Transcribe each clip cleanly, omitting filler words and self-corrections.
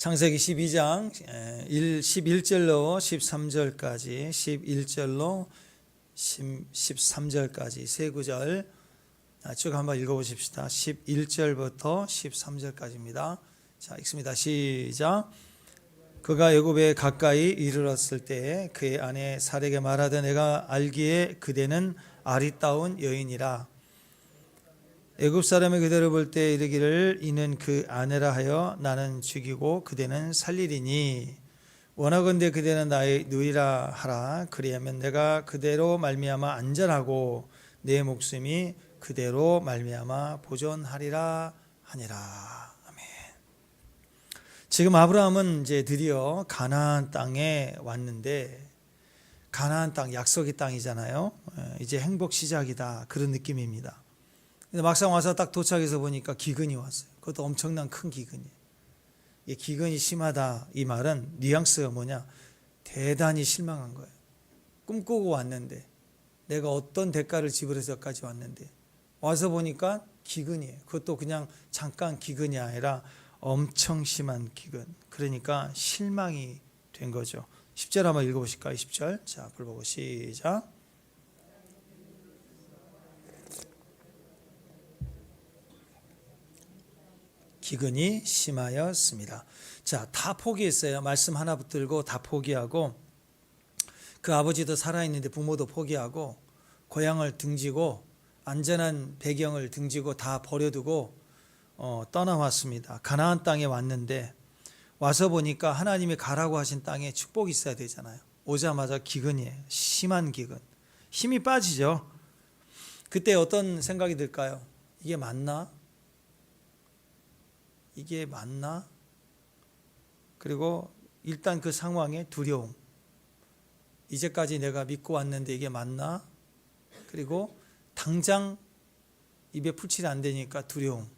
창세기 12장 11절로 13절까지 11절로 13절까지 세 구절 쭉 한번 읽어보십시다. 11절부터 13절까지입니다. 자, 읽습니다. 시작. 그가 애굽에 가까이 이르렀을 때 그의 아내 사렉에 말하되 내가 알기에 그대는 아리따운 여인이라. 애굽 사람이 그대를 볼 때 이르기를 이는 그 아내라 하여 나는 죽이고 그대는 살리리니 원하건대 그대는 나의 누이라 하라. 그리하면 내가 그대로 말미암아 안전하고 내 목숨이 그대로 말미암아 보존하리라 하니라. 아멘. 지금 아브라함은 이제 드디어 가나안 땅에 왔는데 가나안 땅 약속의 땅이잖아요. 이제 행복 시작이다 그런 느낌입니다. 근데 막상 와서 딱 도착해서 보니까 기근이 왔어요. 그것도 엄청난 큰 기근이에요. 이 기근이 심하다 이 말은 뉘앙스가 뭐냐? 대단히 실망한 거예요. 꿈꾸고 왔는데 내가 어떤 대가를 지불해서 여기까지 왔는데 와서 보니까 기근이에요. 그것도 그냥 잠깐 기근이 아니라 엄청 심한 기근. 그러니까 실망이 된 거죠. 10절 한번 읽어보실까요? 10절. 자, 불 보고 시작. 기근이 심하였습니다. 자, 다 포기했어요. 말씀 하나 붙들고 다 포기하고 그 아버지도 살아있는데 부모도 포기하고 고향을 등지고 안전한 배경을 등지고 다 버려두고 떠나왔습니다. 가나안 땅에 왔는데 와서 보니까 하나님이 가라고 하신 땅에 축복이 있어야 되잖아요. 오자마자 기근이에요. 심한 기근. 힘이 빠지죠. 그때 어떤 생각이 들까요? 이게 맞나? 이게 맞나? 그리고 일단 그 상황에 두려움. 이제까지 내가 믿고 왔는데 이게 맞나? 그리고 당장 입에 풀칠이 안 되니까 두려움.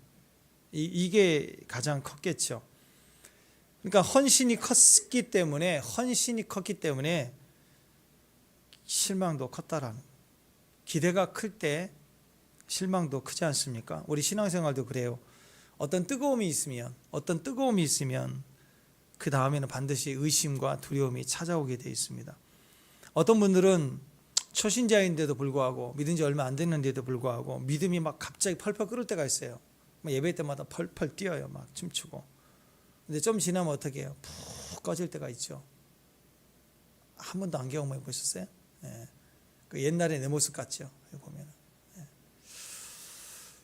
이게 가장 컸겠죠. 그러니까 헌신이 컸기 때문에 실망도 컸다라는. 기대가 클 때 실망도 크지 않습니까? 우리 신앙생활도 그래요. 어떤 뜨거움이 있으면 그 다음에는 반드시 의심과 두려움이 찾아오게 되어 있습니다. 어떤 분들은 초신자인데도 불구하고 믿은 지 얼마 안 됐는데도 불구하고 믿음이 막 갑자기 펄펄 끓을 때가 있어요. 예배 때마다 펄펄 뛰어요. 막 춤추고. 근데 좀 지나면 어떻게 해요? 푹 꺼질 때가 있죠. 한 번도 안 경험해 보셨어요? 예. 그 옛날에 내 모습 같죠. 보면.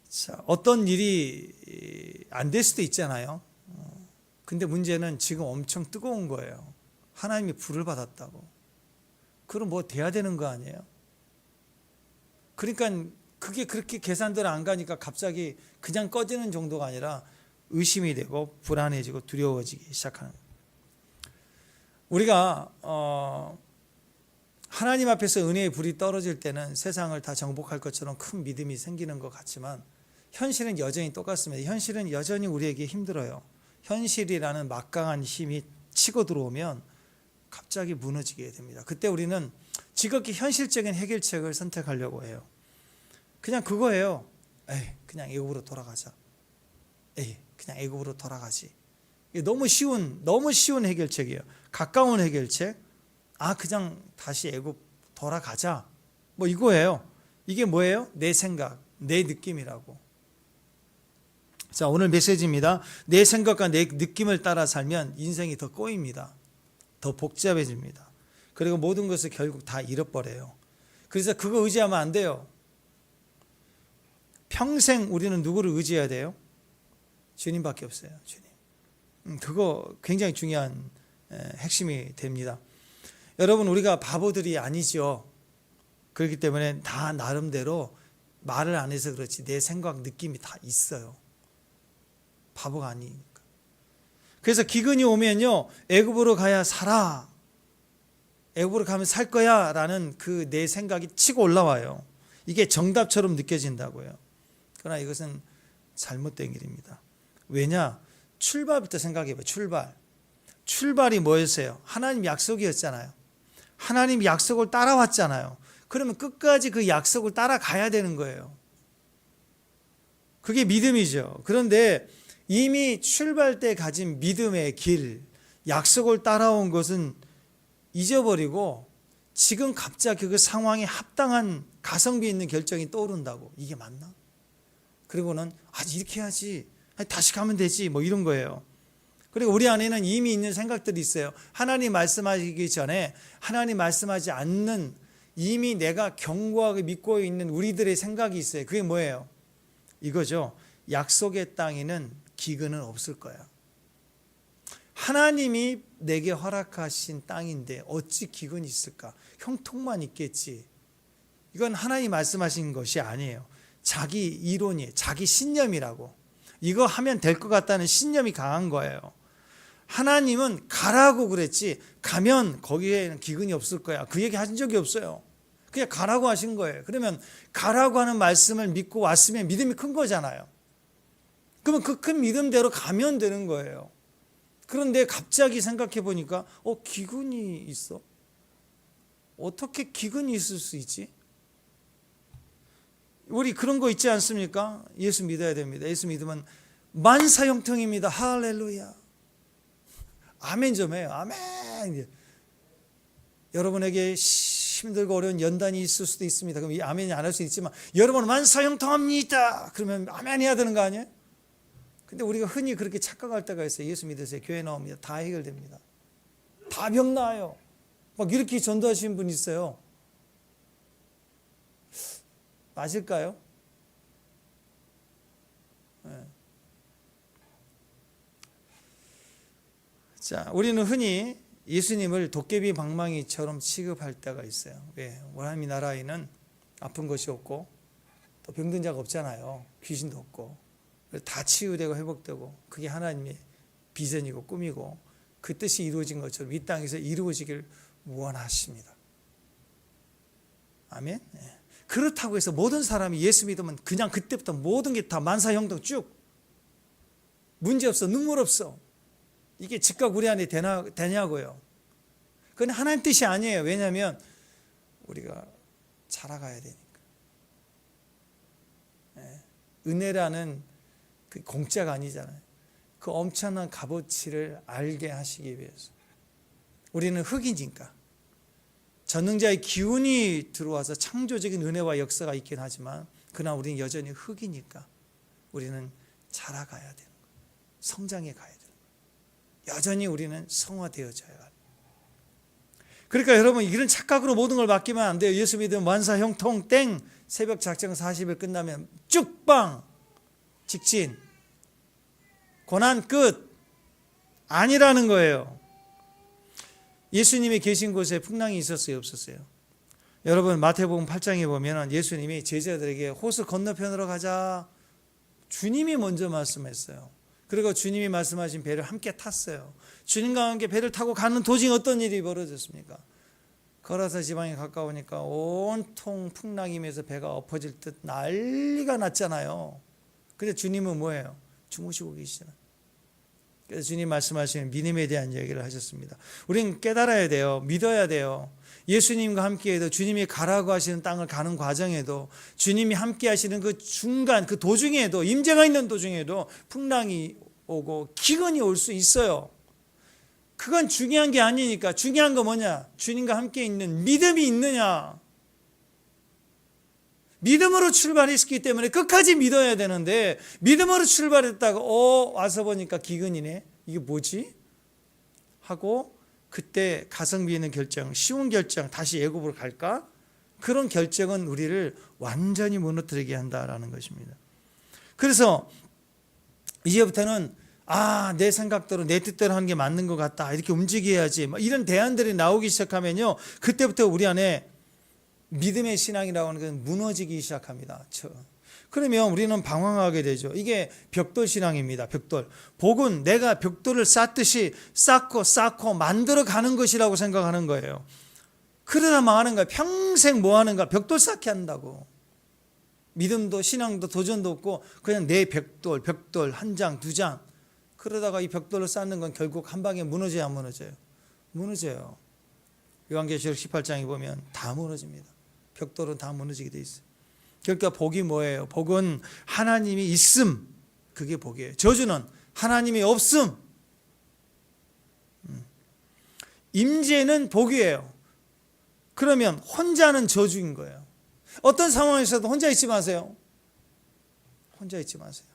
자, 어떤 일이 안 될 수도 있잖아요. 근데 문제는 지금 엄청 뜨거운 거예요. 하나님이 불을 받았다고. 그럼 뭐 돼야 되는 거 아니에요? 그러니까 그게 그렇게 계산대로 안 가니까 갑자기 그냥 꺼지는 정도가 아니라 의심이 되고 불안해지고 두려워지기 시작하는 거예요. 우리가 하나님 앞에서 은혜의 불이 떨어질 때는 세상을 다 정복할 것처럼 큰 믿음이 생기는 것 같지만 현실은 여전히 똑같습니다. 현실은 여전히 우리에게 힘들어요. 현실이라는 막강한 힘이 치고 들어오면 갑자기 무너지게 됩니다. 그때 우리는 지극히 현실적인 해결책을 선택하려고 해요. 그냥 그거예요. 그냥 애굽으로 돌아가자. 그냥 애굽으로 돌아가지. 이게 너무 쉬운 해결책이에요. 가까운 해결책. 그냥 다시 애굽 돌아가자. 뭐 이거예요. 이게 뭐예요? 내 생각, 내 느낌이라고. 자, 오늘 메시지입니다. 내 생각과 내 느낌을 따라 살면 인생이 더 꼬입니다. 더 복잡해집니다. 그리고 모든 것을 결국 다 잃어버려요. 그래서 그거 의지하면 안 돼요. 평생 우리는 누구를 의지해야 돼요? 주님밖에 없어요. 주님. 그거 굉장히 중요한 핵심이 됩니다. 여러분, 우리가 바보들이 아니죠. 그렇기 때문에 다 나름대로 말을 안 해서 그렇지 내 생각, 느낌이 다 있어요. 바보가 아니니까. 그래서 기근이 오면요, 애굽으로 가야 살아. 애굽으로 가면 살 거야 라는 그 내 생각이 치고 올라와요. 이게 정답처럼 느껴진다고요. 그러나 이것은 잘못된 길입니다. 왜냐? 출발부터 생각해봐요. 출발이 뭐였어요? 하나님 약속이었잖아요. 하나님 약속을 따라왔잖아요. 그러면 끝까지 그 약속을 따라가야 되는 거예요. 그게 믿음이죠. 그런데 이미 출발 때 가진 믿음의 길, 약속을 따라온 것은 잊어버리고 지금 갑자기 그 상황에 합당한 가성비 있는 결정이 떠오른다고. 이게 맞나? 그리고는 이렇게 해야지, 다시 가면 되지, 뭐 이런 거예요. 그리고 우리 안에는 이미 있는 생각들이 있어요. 하나님 말씀하시기 전에 하나님 말씀하지 않는 이미 내가 견고하게 믿고 있는 우리들의 생각이 있어요. 그게 뭐예요? 이거죠. 약속의 땅에는 기근은 없을 거야. 하나님이 내게 허락하신 땅인데 어찌 기근이 있을까? 형통만 있겠지. 이건 하나님 말씀하신 것이 아니에요. 자기 이론이에요. 자기 신념이라고. 이거 하면 될 것 같다는 신념이 강한 거예요. 하나님은 가라고 그랬지 가면 거기에는 기근이 없을 거야. 그 얘기 하신 적이 없어요. 그냥 가라고 하신 거예요. 그러면 가라고 하는 말씀을 믿고 왔으면 믿음이 큰 거잖아요. 그러면 그 큰 믿음대로 가면 되는 거예요. 그런데 갑자기 생각해 보니까 기근이 있어? 어떻게 기근이 있을 수 있지? 우리 그런 거 있지 않습니까? 예수 믿어야 됩니다. 예수 믿으면 만사형통입니다. 할렐루야. 아멘 좀 해요. 아멘. 여러분에게 힘들고 어려운 연단이 있을 수도 있습니다. 그럼 이 아멘이 안 할 수 있지만 여러분은 만사형통합니다. 그러면 아멘 해야 되는 거 아니에요? 근데 우리가 흔히 그렇게 착각할 때가 있어요. 예수 믿으세요. 교회 나옵니다. 다 해결됩니다. 다 병 나아요. 막 이렇게 전도하시는 분이 있어요. 맞을까요? 네. 자, 우리는 흔히 예수님을 도깨비 방망이처럼 취급할 때가 있어요. 왜? 하나님 나라에는 아픈 것이 없고 또 병든 자가 없잖아요. 귀신도 없고 다 치유되고 회복되고 그게 하나님의 비전이고 꿈이고 그 뜻이 이루어진 것처럼 이 땅에서 이루어지길 원하십니다. 아멘. 네. 그렇다고 해서 모든 사람이 예수 믿으면 그냥 그때부터 모든 게 다 만사형통 쭉 문제없어, 눈물 없어. 이게 즉각 우리 안에 되냐고요. 그건 하나님 뜻이 아니에요. 왜냐하면 우리가 자라가야 되니까. 네. 은혜라는 그 공짜가 아니잖아요. 그 엄청난 값어치를 알게 하시기 위해서. 우리는 흙이니까. 전능자의 기운이 들어와서 창조적인 은혜와 역사가 있긴 하지만 그러나 우리는 여전히 흙이니까 우리는 자라가야 되는 거예요. 성장해 가야 되는 거예요. 여전히 우리는 성화되어져야 합니다. 그러니까 여러분 이런 착각으로 모든 걸 맡기면 안 돼요. 예수 믿으면 만사형통 땡 새벽 작정 40일 끝나면 쭉빵 직진 고난 끝 아니라는 거예요. 예수님이 계신 곳에 풍랑이 있었어요, 없었어요? 여러분 마태복음 8장에 보면 예수님이 제자들에게 호수 건너편으로 가자. 주님이 먼저 말씀했어요. 그리고 주님이 말씀하신 배를 함께 탔어요. 주님과 함께 배를 타고 가는 도중에 어떤 일이 벌어졌습니까? 거라사 지방에 가까우니까 온통 풍랑이면서 배가 엎어질 듯 난리가 났잖아요. 근데 주님은 뭐예요? 주무시고 계시잖아요. 그래서 주님 말씀하시는 믿음에 대한 이야기를 하셨습니다. 우리는 깨달아야 돼요. 믿어야 돼요. 예수님과 함께해도 주님이 가라고 하시는 땅을 가는 과정에도 주님이 함께 하시는 그 중간 그 도중에도 임재가 있는 도중에도 풍랑이 오고 기근이 올 수 있어요. 그건 중요한 게 아니니까 중요한 건 뭐냐? 주님과 함께 있는 믿음이 있느냐? 믿음으로 출발했기 때문에 끝까지 믿어야 되는데 믿음으로 출발했다가 와서 보니까 기근이네. 이게 뭐지? 하고 그때 가성비 있는 결정, 쉬운 결정, 다시 애굽으로 갈까? 그런 결정은 우리를 완전히 무너뜨리게 한다라는 것입니다. 그래서 이제부터는 내 생각대로 내 뜻대로 하는 게 맞는 것 같다. 이렇게 움직여야지. 이런 대안들이 나오기 시작하면요. 그때부터 우리 안에 믿음의 신앙이라고 하는 건 무너지기 시작합니다. 그러면 우리는 방황하게 되죠. 이게 벽돌 신앙입니다. 벽돌. 복은 내가 벽돌을 쌓듯이 쌓고 만들어 가는 것이라고 생각하는 거예요. 그러다 망하는 거야. 평생 뭐 하는가? 벽돌 쌓기 한다고. 믿음도 신앙도 도전도 없고 그냥 내 벽돌 한 장, 두 장. 그러다가 이 벽돌을 쌓는 건 결국 한 방에 무너져야 안 무너져요? 무너져요. 요한계시록 18장에 보면 다 무너집니다. 벽돌은 다 무너지게 돼 있어요. 그러니까 복이 뭐예요? 복은 하나님이 있음. 그게 복이에요. 저주는 하나님이 없음. 임재는 복이에요. 그러면 혼자는 저주인 거예요. 어떤 상황에서도 혼자 있지 마세요. 혼자 있지 마세요.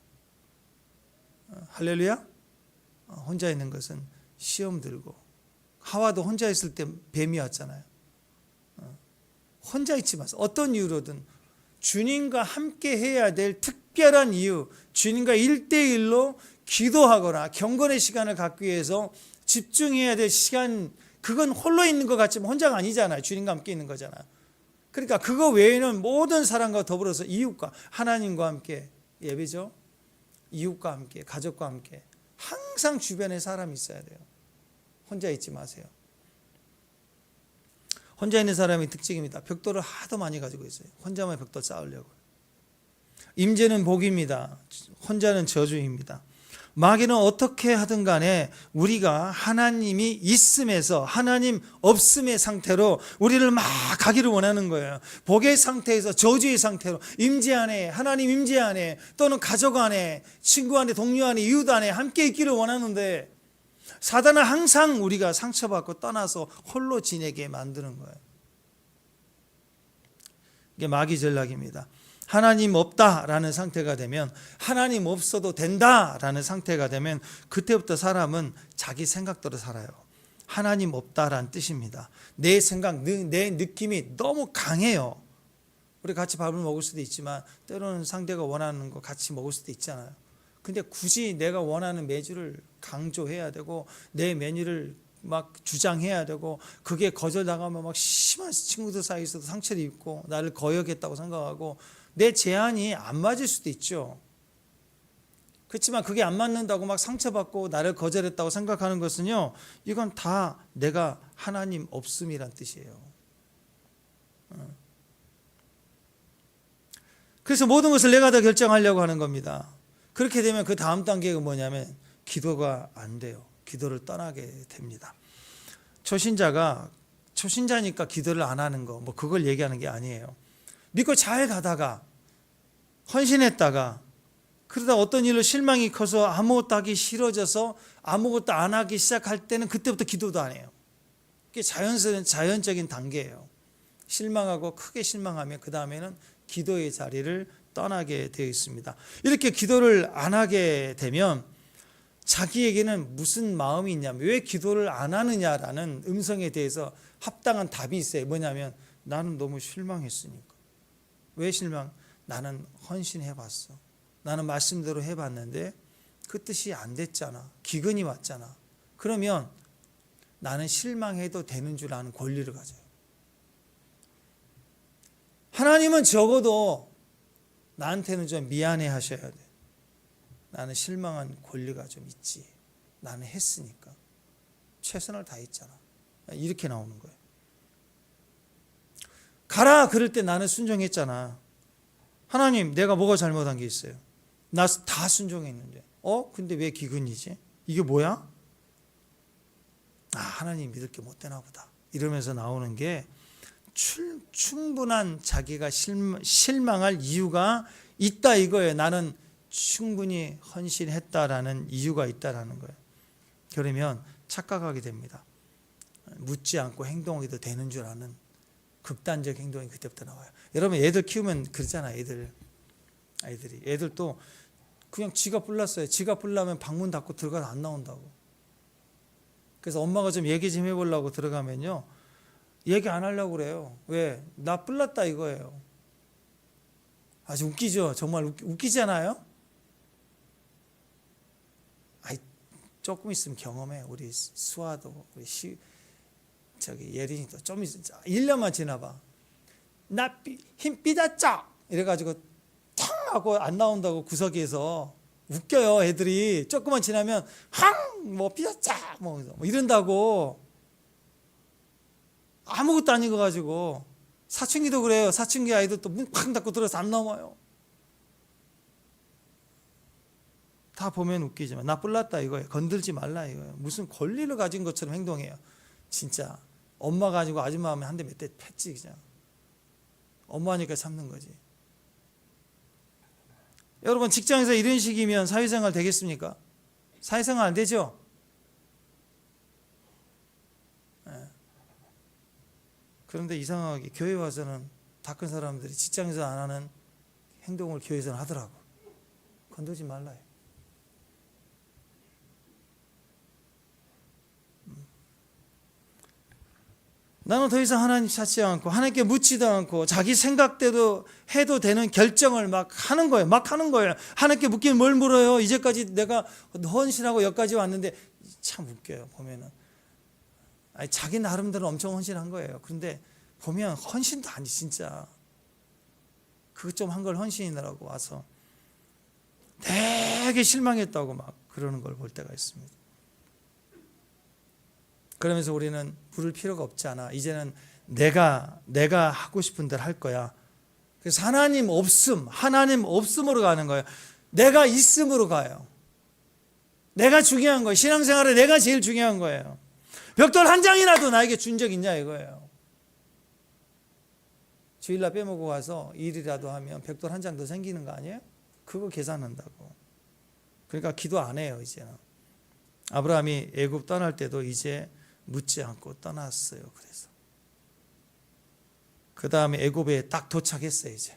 할렐루야. 혼자 있는 것은 시험 들고, 하와도 혼자 있을 때 뱀이 왔잖아요. 혼자 있지 마세요. 어떤 이유로든 주님과 함께 해야 될 특별한 이유, 주님과 1대1로 기도하거나 경건의 시간을 갖기 위해서 집중해야 될 시간, 그건 홀로 있는 것 같지만 혼자가 아니잖아요. 주님과 함께 있는 거잖아요. 그러니까 그거 외에는 모든 사람과 더불어서 이웃과 하나님과 함께 예배죠. 이웃과 함께, 가족과 함께 항상 주변에 사람이 있어야 돼요. 혼자 있지 마세요. 혼자 있는 사람의 특징입니다. 벽돌을 하도 많이 가지고 있어요. 혼자만 벽돌 쌓으려고. 임재는 복입니다. 혼자는 저주입니다. 마귀는 어떻게 하든 간에 우리가 하나님이 있음에서 하나님 없음의 상태로 우리를 막 가기를 원하는 거예요. 복의 상태에서 저주의 상태로 임재 안에, 하나님 임재 안에, 또는 가족 안에, 친구 안에, 동료 안에, 이웃 안에 함께 있기를 원하는데 사단은 항상 우리가 상처받고 떠나서 홀로 지내게 만드는 거예요. 이게 마귀 전략입니다. 하나님 없다라는 상태가 되면, 하나님 없어도 된다라는 상태가 되면 그때부터 사람은 자기 생각대로 살아요. 하나님 없다라는 뜻입니다. 내 생각, 내 느낌이 너무 강해요. 우리 같이 밥을 먹을 수도 있지만 때로는 상대가 원하는 거 같이 먹을 수도 있잖아요. 근데 굳이 내가 원하는 메뉴를 강조해야 되고 내 메뉴를 막 주장해야 되고, 그게 거절당하면 막 심한 친구들 사이에서도 상처를 입고 나를 거역했다고 생각하고 내 제안이 안 맞을 수도 있죠. 그렇지만 그게 안 맞는다고 막 상처받고 나를 거절했다고 생각하는 것은요, 이건 다 내가 하나님 없음이란 뜻이에요. 그래서 모든 것을 내가 다 결정하려고 하는 겁니다. 그렇게 되면 그 다음 단계가 뭐냐면 기도가 안 돼요. 기도를 떠나게 됩니다. 초신자니까 기도를 안 하는 거, 뭐 그걸 얘기하는 게 아니에요. 믿고 잘 가다가 헌신했다가 그러다 어떤 일로 실망이 커서 아무것도 하기 싫어져서 아무것도 안 하기 시작할 때는 그때부터 기도도 안 해요. 그게 자연적인 단계예요. 실망하고 크게 실망하면 그 다음에는 기도의 자리를 떠나게 되어 있습니다. 이렇게 기도를 안 하게 되면 자기에게는 무슨 마음이 있냐면, 왜 기도를 안 하느냐라는 음성에 대해서 합당한 답이 있어요. 뭐냐면 나는 너무 실망했으니까. 왜 실망? 나는 헌신해봤어. 나는 말씀대로 해봤는데 그 뜻이 안 됐잖아. 기근이 왔잖아. 그러면 나는 실망해도 되는 줄 아는 권리를 가져요. 하나님은 적어도 나한테는 좀 미안해 하셔야 돼. 나는 실망한 권리가 좀 있지. 나는 했으니까. 최선을 다했잖아. 이렇게 나오는 거예요. 가라 그럴 때 나는 순종했잖아. 하나님, 내가 뭐가 잘못한 게 있어요? 나 다 순종했는데. 근데 왜 기근이지? 이게 뭐야? 하나님 믿을 게 못 되나 보다. 이러면서 나오는 게 충분한 자기가 실망할 이유가 있다 이거예요. 나는 충분히 헌신했다라는 이유가 있다라는 거예요. 그러면 착각하게 됩니다. 묻지 않고 행동하기도 되는 줄 아는 극단적 행동이 그때부터 나와요. 여러분 애들 키우면 그러잖아요. 애들도 그냥 지가 불났어요. 지가 불나면 방문 닫고 들어가서 안 나온다고. 그래서 엄마가 좀 얘기 좀 해보려고 들어가면요, 얘기 안 하려고 그래요. 왜? 나 불났다 이거예요. 아주 웃기죠. 정말 웃기잖아요. 조금 있으면 경험해. 우리 수아도 우리 예린이도 좀 있으면 1년만 지나봐. 나 힘 삐졌죠? 이래가지고 탕 하고 안 나온다고 구석에서 웃겨요. 애들이 조금만 지나면 뭐 삐졌죠? 뭐 이런다고. 아무것도 아닌 거 가지고. 사춘기도 그래요. 사춘기 아이들도 문 팍 닫고 들어서 안 나와요. 다 보면 웃기지만 나 뿔났다 이거예요. 건들지 말라 이거예요. 무슨 권리를 가진 것처럼 행동해요. 진짜 엄마 가지고 아줌마 하면 한 대 몇 대 팼지 그냥. 엄마니까 참는 거지. 여러분 직장에서 이런 식이면 사회생활 되겠습니까? 사회생활 안 되죠? 그런데 이상하게 교회 와서는 다 큰 사람들이 직장에서 안 하는 행동을 교회에서는 하더라고. 건들지 말라요. 나는 더 이상 하나님 찾지 않고 하나님께 묻지도 않고 자기 생각대로 해도 되는 결정을 막 하는 거예요. 막 하는 거예요. 하나님께 묻긴 뭘 물어요. 이제까지 내가 헌신하고 여기까지 왔는데 참 웃겨요. 보면은 아니, 자기 나름대로 엄청 헌신한 거예요. 그런데 보면 헌신도 아니 진짜 그것 좀 한 걸 헌신이라고 와서 되게 실망했다고 막 그러는 걸 볼 때가 있습니다. 그러면서 우리는 부를 필요가 없지 않아. 이제는 내가 하고 싶은 대로 할 거야. 그래서 하나님 없음으로 가는 거예요. 내가 있음으로 가요. 내가 중요한 거예요. 신앙생활에 내가 제일 중요한 거예요. 벽돌 한 장이라도 나에게 준 적 있냐 이거예요. 주일날 빼먹고 가서 일이라도 하면 벽돌 한 장 더 생기는 거 아니에요? 그거 계산한다고. 그러니까 기도 안 해요 이제는. 아브라함이 애굽 떠날 때도 이제 묻지 않고 떠났어요. 그래서 그 다음에 애굽에 딱 도착했어요. 이제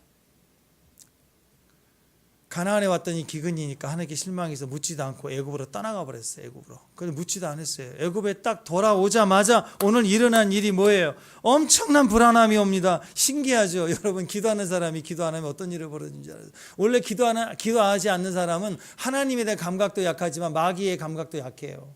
가나안에 왔더니 기근이니까 하나님께 실망해서 묻지도 않고 애굽으로 떠나가 버렸어요. 애굽으로. 그래서 묻지도 않았어요. 애굽에 딱 돌아오자마자 오늘 일어난 일이 뭐예요? 엄청난 불안함이 옵니다. 신기하죠. 여러분 기도하는 사람이 기도 안 하면 어떤 일을 벌어지는지 알아요. 원래 기도하지 않는 사람은 하나님에 대한 감각도 약하지만 마귀의 감각도 약해요.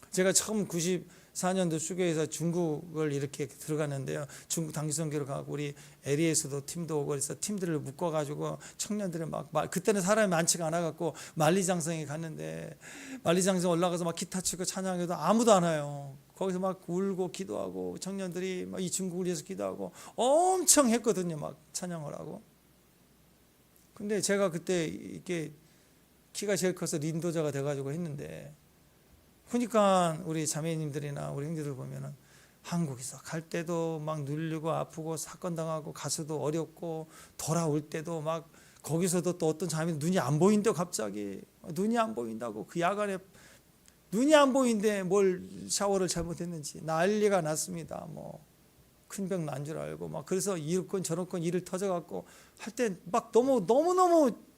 제가 처음 94년도 수교에서 중국을 이렇게 들어갔는데요. 중국 단기선교를 가고 우리 LA에서도 팀도 오고 그래서 팀들을 묶어가지고 청년들을 막 그때는 사람이 많지가 않아갖고 만리장성에 갔는데 만리장성 올라가서 막 기타 치고 찬양해도 아무도 안 와요. 거기서 막 울고 기도하고 청년들이 막 이 중국을 위해서 기도하고 엄청 했거든요. 막 찬양을 하고. 근데 제가 그때 이렇게 키가 제일 커서 린도자가 돼가지고 했는데 그러니까 우리 자매님들이나 우리 형제들 보면은 한국에서 갈 때도 막 눌리고 아프고 사건 당하고 가서도 어렵고 돌아올 때도 막 거기서도 또 어떤 자매는 눈이 안 보인대요. 갑자기 눈이 안 보인다고 그 야간에 눈이 안 보이는데 뭘 샤워를 잘못했는지 난리가 났습니다. 뭐 큰 병 난 줄 알고 막 그래서 이건 저건 일을 터져갖고 할 때 막 너무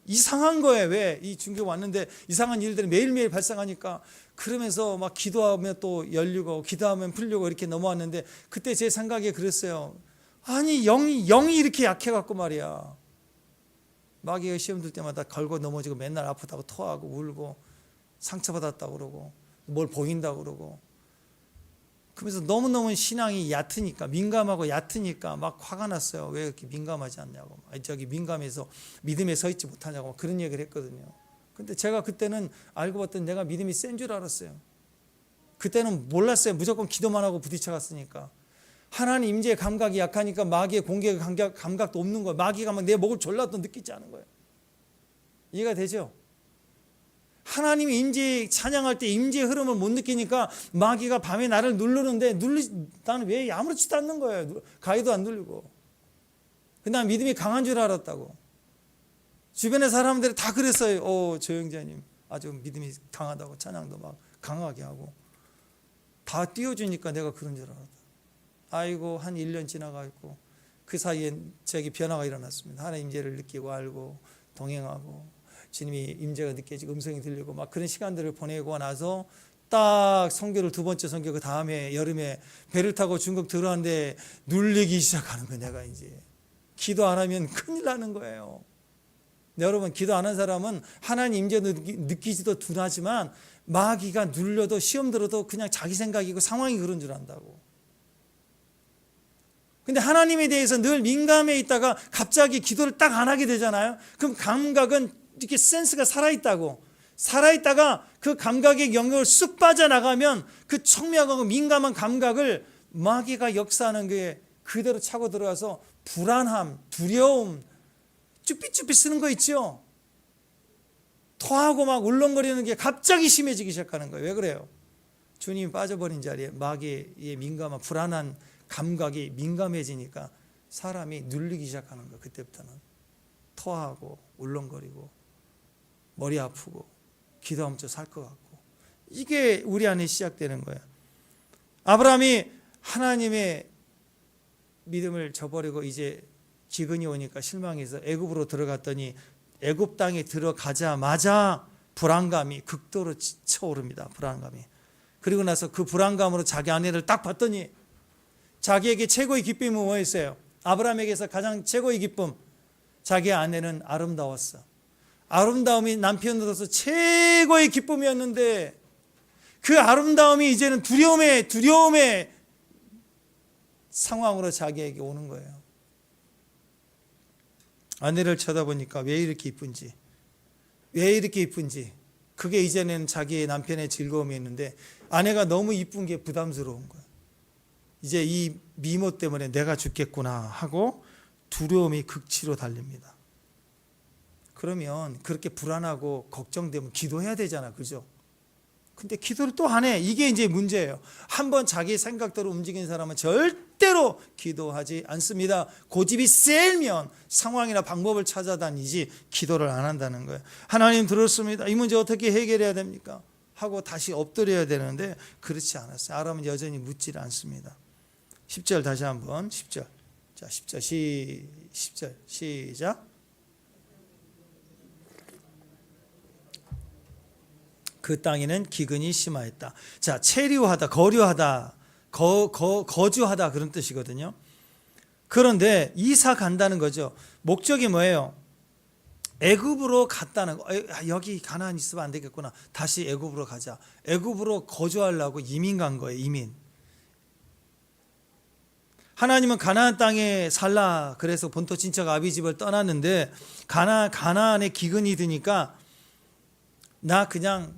이상한 거예요. 왜? 이 중교 왔는데 이상한 일들이 매일매일 발생하니까 그러면서 막 기도하면 또 열리고 기도하면 풀리고 이렇게 넘어왔는데 그때 제 생각에 그랬어요. 아니 영이 이렇게 약해갖고 말이야. 마귀가 시험 들 때마다 걸고 넘어지고 맨날 아프다고 토하고 울고 상처받았다고 그러고 뭘 보인다고 그러고 그러면서 너무너무 신앙이 얕으니까 민감하고 얕으니까 막 화가 났어요. 왜 이렇게 민감하지 않냐고. 저기 민감해서 믿음에 서 있지 못하냐고 그런 얘기를 했거든요. 근데 제가 그때는 알고 봤더니 내가 믿음이 센 줄 알았어요. 그때는 몰랐어요. 무조건 기도만 하고 부딪혀 갔으니까. 하나님 임재의 감각이 약하니까 마귀의 공격의 감각도 없는 거예요. 마귀가 막 내 목을 졸라도 느끼지 않은 거예요. 이해가 되죠? 하나님이 임재 찬양할 때 임재의 흐름을 못 느끼니까 마귀가 밤에 나를 누르는데 나는 왜 아무렇지도 않는 거예요. 가위도 안 눌리고. 난 믿음이 강한 줄 알았다고. 주변의 사람들이 다 그랬어요. 조 형제님 아주 믿음이 강하다고 찬양도 막 강하게 하고 다 띄워주니까 내가 그런 줄 알았다. 아이고 한 1년 지나가고 그 사이에 저기 변화가 일어났습니다. 하나님 임재를 느끼고 알고 동행하고 주님이 임재가 느껴지고 음성이 들리고 막 그런 시간들을 보내고 나서 딱 선교를 두 번째 선교 그 다음에 여름에 배를 타고 중국 들어왔는데 눌리기 시작하는 거예요. 내가 이제 기도 안 하면 큰일 나는 거예요. 여러분 기도 안 한 사람은 하나님 임재 느끼지도 둔하지만 마귀가 눌려도 시험 들어도 그냥 자기 생각이고 상황이 그런 줄 안다고. 근데 하나님에 대해서 늘 민감해 있다가 갑자기 기도를 딱 안 하게 되잖아요. 그럼 감각은 이렇게 센스가 살아있다가 그 감각의 영역을 쑥 빠져나가면 그 청명하고 민감한 감각을 마귀가 역사하는 게 그대로 차고 들어와서 불안함, 두려움, 쭈삣쭈삣 쓰는 거 있죠. 토하고 막 울렁거리는 게 갑자기 심해지기 시작하는 거예요. 왜 그래요? 주님이 빠져버린 자리에 마귀의 민감한 불안한 감각이 민감해지니까 사람이 눌리기 시작하는 거예요. 그때부터는 토하고 울렁거리고 머리 아프고 기도하면 살 것 같고, 이게 우리 안에 시작되는 거예요. 아브라함이 하나님의 믿음을 저버리고 이제 기근이 오니까 실망해서 애굽으로 들어갔더니 애굽 땅에 들어가자마자 불안감이 극도로 치솟아오릅니다. 불안감이. 그리고 나서 그 불안감으로 자기 아내를 딱 봤더니 자기에게 최고의 기쁨이 뭐였어요? 아브라함에게서 가장 최고의 기쁨, 자기 아내는 아름다웠어. 아름다움이 남편으로서 최고의 기쁨이었는데 그 아름다움이 이제는 두려움의 상황으로 자기에게 오는 거예요. 아내를 쳐다보니까 왜 이렇게 이쁜지, 그게 이제는 자기의 남편의 즐거움이었는데 아내가 너무 이쁜 게 부담스러운 거예요. 이제 이 미모 때문에 내가 죽겠구나 하고 두려움이 극치로 달립니다. 그러면 그렇게 불안하고 걱정되면 기도해야 되잖아, 그죠? 근데 기도를 또 안 해. 이게 이제 문제예요. 한번 자기 생각대로 움직이는 사람은 절대로 기도하지 않습니다. 고집이 세면 상황이나 방법을 찾아다니지 기도를 안 한다는 거예요. 하나님 들었습니다. 이 문제 어떻게 해결해야 됩니까? 하고 다시 엎드려야 되는데 그렇지 않았어요. 아람은 여전히 묻지를 않습니다. 10절 다시 한번 10절. 자, 10절 시작. 그 땅에는 기근이 심하였다. 자, 체류하다, 거류하다, 거주하다 그런 뜻이거든요. 그런데 이사 간다는 거죠. 목적이 뭐예요? 애굽으로 갔다는 거. 여기 가나안 있으면 안 되겠구나. 다시 애굽으로 가자. 애굽으로 거주하려고 이민 간 거예요. 이민. 하나님은 가나안 땅에 살라 그래서 본토 친척 아비집을 떠났는데 가나안에 기근이 드니까 나 그냥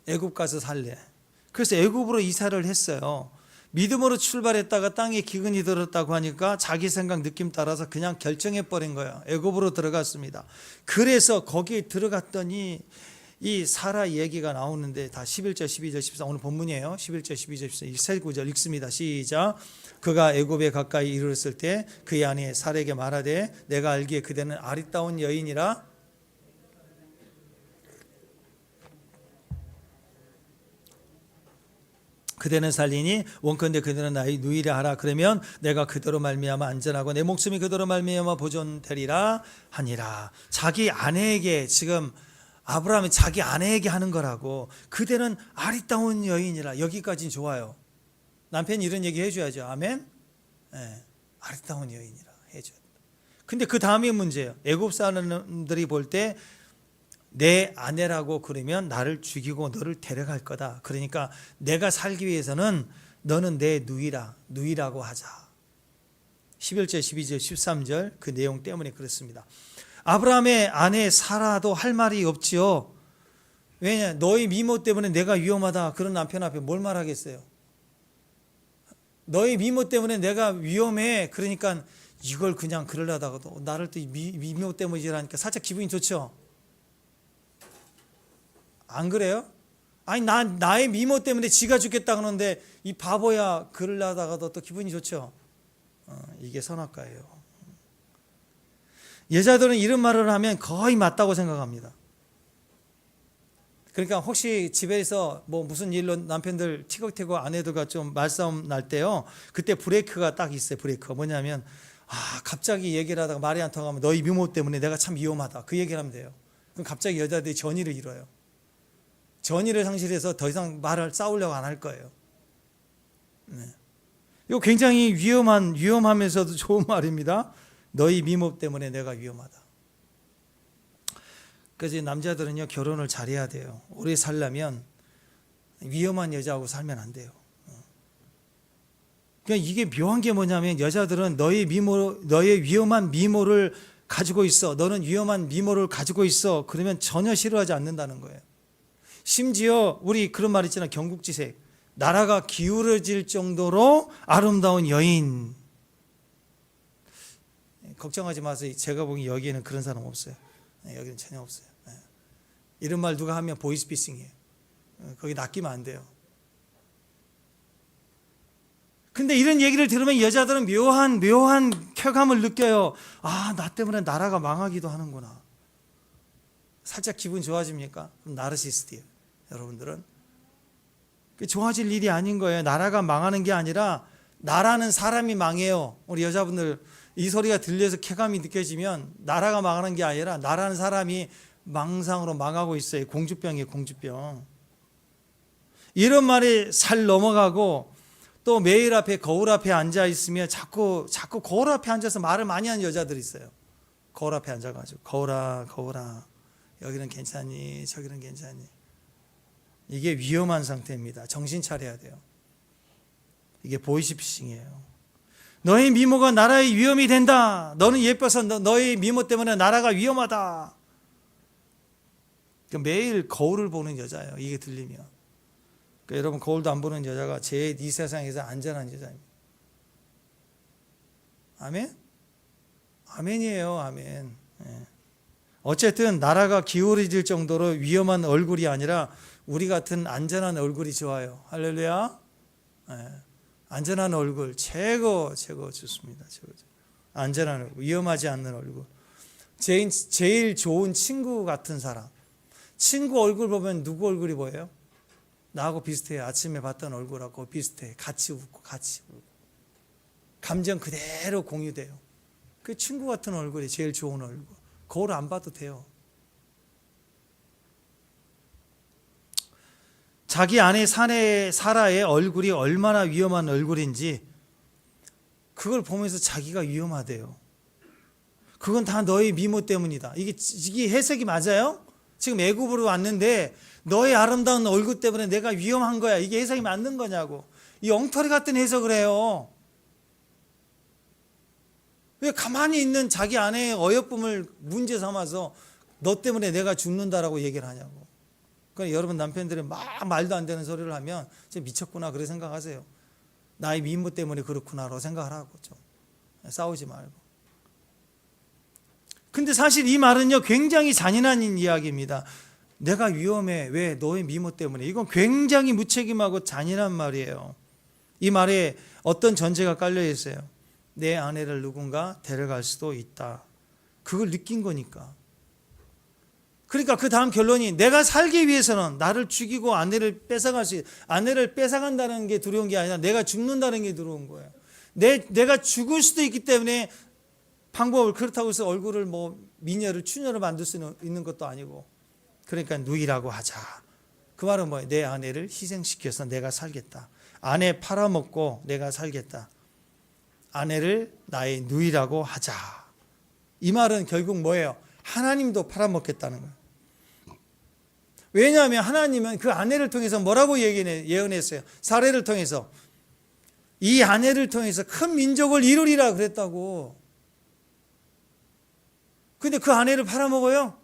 애굽 가서 살래. 그래서 애굽으로 이사를 했어요. 믿음으로 출발했다가 땅에 기근이 들었다고 하니까 자기 생각 느낌 따라서 그냥 결정해버린 거예요. 애굽으로 들어갔습니다. 그래서 거기에 들어갔더니 이 사라 얘기가 나오는데 다 11절, 12절, 14 오늘 본문이에요. 11절, 12절, 14 세 구절 읽습니다. 시작. 그가 애굽에 가까이 이르렀을 때 그의 아내 사라에게 말하되 내가 알기에 그대는 아리따운 여인이라 그대는 살리니 원컨대 그대는 나의 누이라 하라. 그러면 내가 그대로 말미암아 안전하고 내 목숨이 그대로 말미암아 보존되리라 하니라. 자기 아내에게 지금 아브라함이 자기 아내에게 하는 거라고. 그대는 아리따운 여인이라. 여기까지는 좋아요. 남편이 이런 얘기 해줘야죠. 아멘. 네, 아리따운 여인이라 해줘야 된다. 근데 그 다음이 문제예요. 애굽 사람들이 볼 때 내 아내라고 그러면 나를 죽이고 너를 데려갈 거다. 그러니까 내가 살기 위해서는 너는 내 누이라고 하자. 11절, 12절, 13절 그 내용 때문에 그렇습니다. 아브라함의 아내 사라도 할 말이 없지요. 왜냐? 너의 미모 때문에 내가 위험하다. 그런 남편 앞에 뭘 말하겠어요? 너의 미모 때문에 내가 위험해. 그러니까 이걸 그냥 그러려다가도 나를 또 미모 때문이라니까 살짝 기분이 좋죠. 안 그래요? 아니 나의 미모 때문에 지가 죽겠다 그러는데 이 바보야 그러려다가도 또 기분이 좋죠. 이게 선악과예요. 여자들은 이런 말을 하면 거의 맞다고 생각합니다. 그러니까 혹시 집에서 뭐 무슨 일로 남편들 티격태격 아내들과 좀 말싸움 날 때요, 그때 브레이크가 딱 있어요. 브레이크가 뭐냐면 갑자기 얘기를 하다가 말이 안 통하면 너희 미모 때문에 내가 참 위험하다 그 얘기를 하면 돼요. 그럼 갑자기 여자들이 전의를 잃어요. 전의를 상실해서 더 이상 말을 싸우려고 안 할 거예요. 네. 이거 굉장히 위험하면서도 좋은 말입니다. 너희 미모 때문에 내가 위험하다. 그래서 남자들은요 결혼을 잘해야 돼요. 오래 살려면 위험한 여자하고 살면 안 돼요. 그러니까 이게 묘한 게 뭐냐면 여자들은 너의 위험한 미모를 가지고 있어. 너는 위험한 미모를 가지고 있어. 그러면 전혀 싫어하지 않는다는 거예요. 심지어 우리 그런 말 있잖아요. 경국지색. 나라가 기울어질 정도로 아름다운 여인. 걱정하지 마세요. 제가 보기엔 여기에는 그런 사람 없어요. 여기는 전혀 없어요. 이런 말 누가 하면 보이스피싱이에요. 거기 낚이면 안 돼요. 근데 이런 얘기를 들으면 여자들은 묘한 쾌감을 느껴요. 나 때문에 나라가 망하기도 하는구나. 살짝 기분 좋아집니까? 그럼 나르시스트예요. 여러분들은 좋아질 일이 아닌 거예요. 나라가 망하는 게 아니라 나라는 사람이 망해요. 우리 여자분들 이 소리가 들려서 쾌감이 느껴지면 나라가 망하는 게 아니라 나라는 사람이 망상으로 망하고 있어요. 공주병이에요, 공주병. 이런 말이 살 넘어가고 또 매일 앞에 거울 앞에 앉아 있으면 자꾸 거울 앞에 앉아서 말을 많이 하는 여자들이 있어요. 거울 앞에 앉아가지고 거울아 여기는 괜찮니 저기는 괜찮니. 이게 위험한 상태입니다. 정신 차려야 돼요. 이게 보이스피싱이에요. 너의 미모가 나라의 위험이 된다. 너는 예뻐서 너의 미모 때문에 나라가 위험하다. 매일 거울을 보는 여자예요. 이게 들리면. 여러분 거울도 안 보는 여자가 제일 이 세상에서 안전한 여자입니다. 아멘? 아멘이에요. 아멘. 예. 어쨌든 나라가 기울어질 정도로 위험한 얼굴이 아니라 우리 같은 안전한 얼굴이 좋아요. 할렐루야. 예. 안전한 얼굴 최고 좋습니다. 최고. 안전한 얼굴, 위험하지 않는 얼굴. 제일 좋은 친구 같은 사람. 친구 얼굴 보면 누구 얼굴이 보여요? 나하고 비슷해요. 아침에 봤던 얼굴하고 비슷해. 같이 웃고 같이 울고. 감정 그대로 공유돼요. 그 친구 같은 얼굴이 제일 좋은 얼굴. 거울 안 봐도 돼요. 자기 안에 사라의 얼굴이 얼마나 위험한 얼굴인지 그걸 보면서 자기가 위험하대요. 그건 다 너의 미모 때문이다. 이게 해석이 맞아요? 지금 애굽으로 왔는데 너의 아름다운 얼굴 때문에 내가 위험한 거야. 이게 해석이 맞는 거냐고. 이 엉터리 같은 해석을 해요. 왜 가만히 있는 자기 아내의 어여쁨을 문제 삼아서 너 때문에 내가 죽는다라고 얘기를 하냐고. 그러니까 여러분 남편들이 막 말도 안 되는 소리를 하면 진짜 미쳤구나 그렇게 생각하세요. 나의 미모 때문에 그렇구나라고 생각을 하고 좀 싸우지 말고. 근데 사실 이 말은요 굉장히 잔인한 이야기입니다. 내가 위험해. 왜? 너의 미모 때문에. 이건 굉장히 무책임하고 잔인한 말이에요. 이 말에 어떤 전제가 깔려 있어요. 내 아내를 누군가 데려갈 수도 있다. 그걸 느낀 거니까. 그러니까 그 다음 결론이 내가 살기 위해서는 나를 죽이고 아내를 뺏어간다는 게 두려운 게 아니라 내가 죽는다는 게 두려운 거예요. 내가 죽을 수도 있기 때문에 방법을 그렇다고 해서 얼굴을 미녀를 추녀를 만들 수 있는 것도 아니고 그러니까 누이라고 하자. 그 말은 뭐예요? 내 아내를 희생시켜서 내가 살겠다. 아내 팔아먹고 내가 살겠다. 아내를 나의 누이라고 하자. 이 말은 결국 뭐예요? 하나님도 팔아먹겠다는 거예요. 왜냐하면 하나님은 그 아내를 통해서 뭐라고 예언했어요? 사례를 통해서 이 아내를 통해서 큰 민족을 이루리라 그랬다고. 근데 그 아내를 팔아먹어요?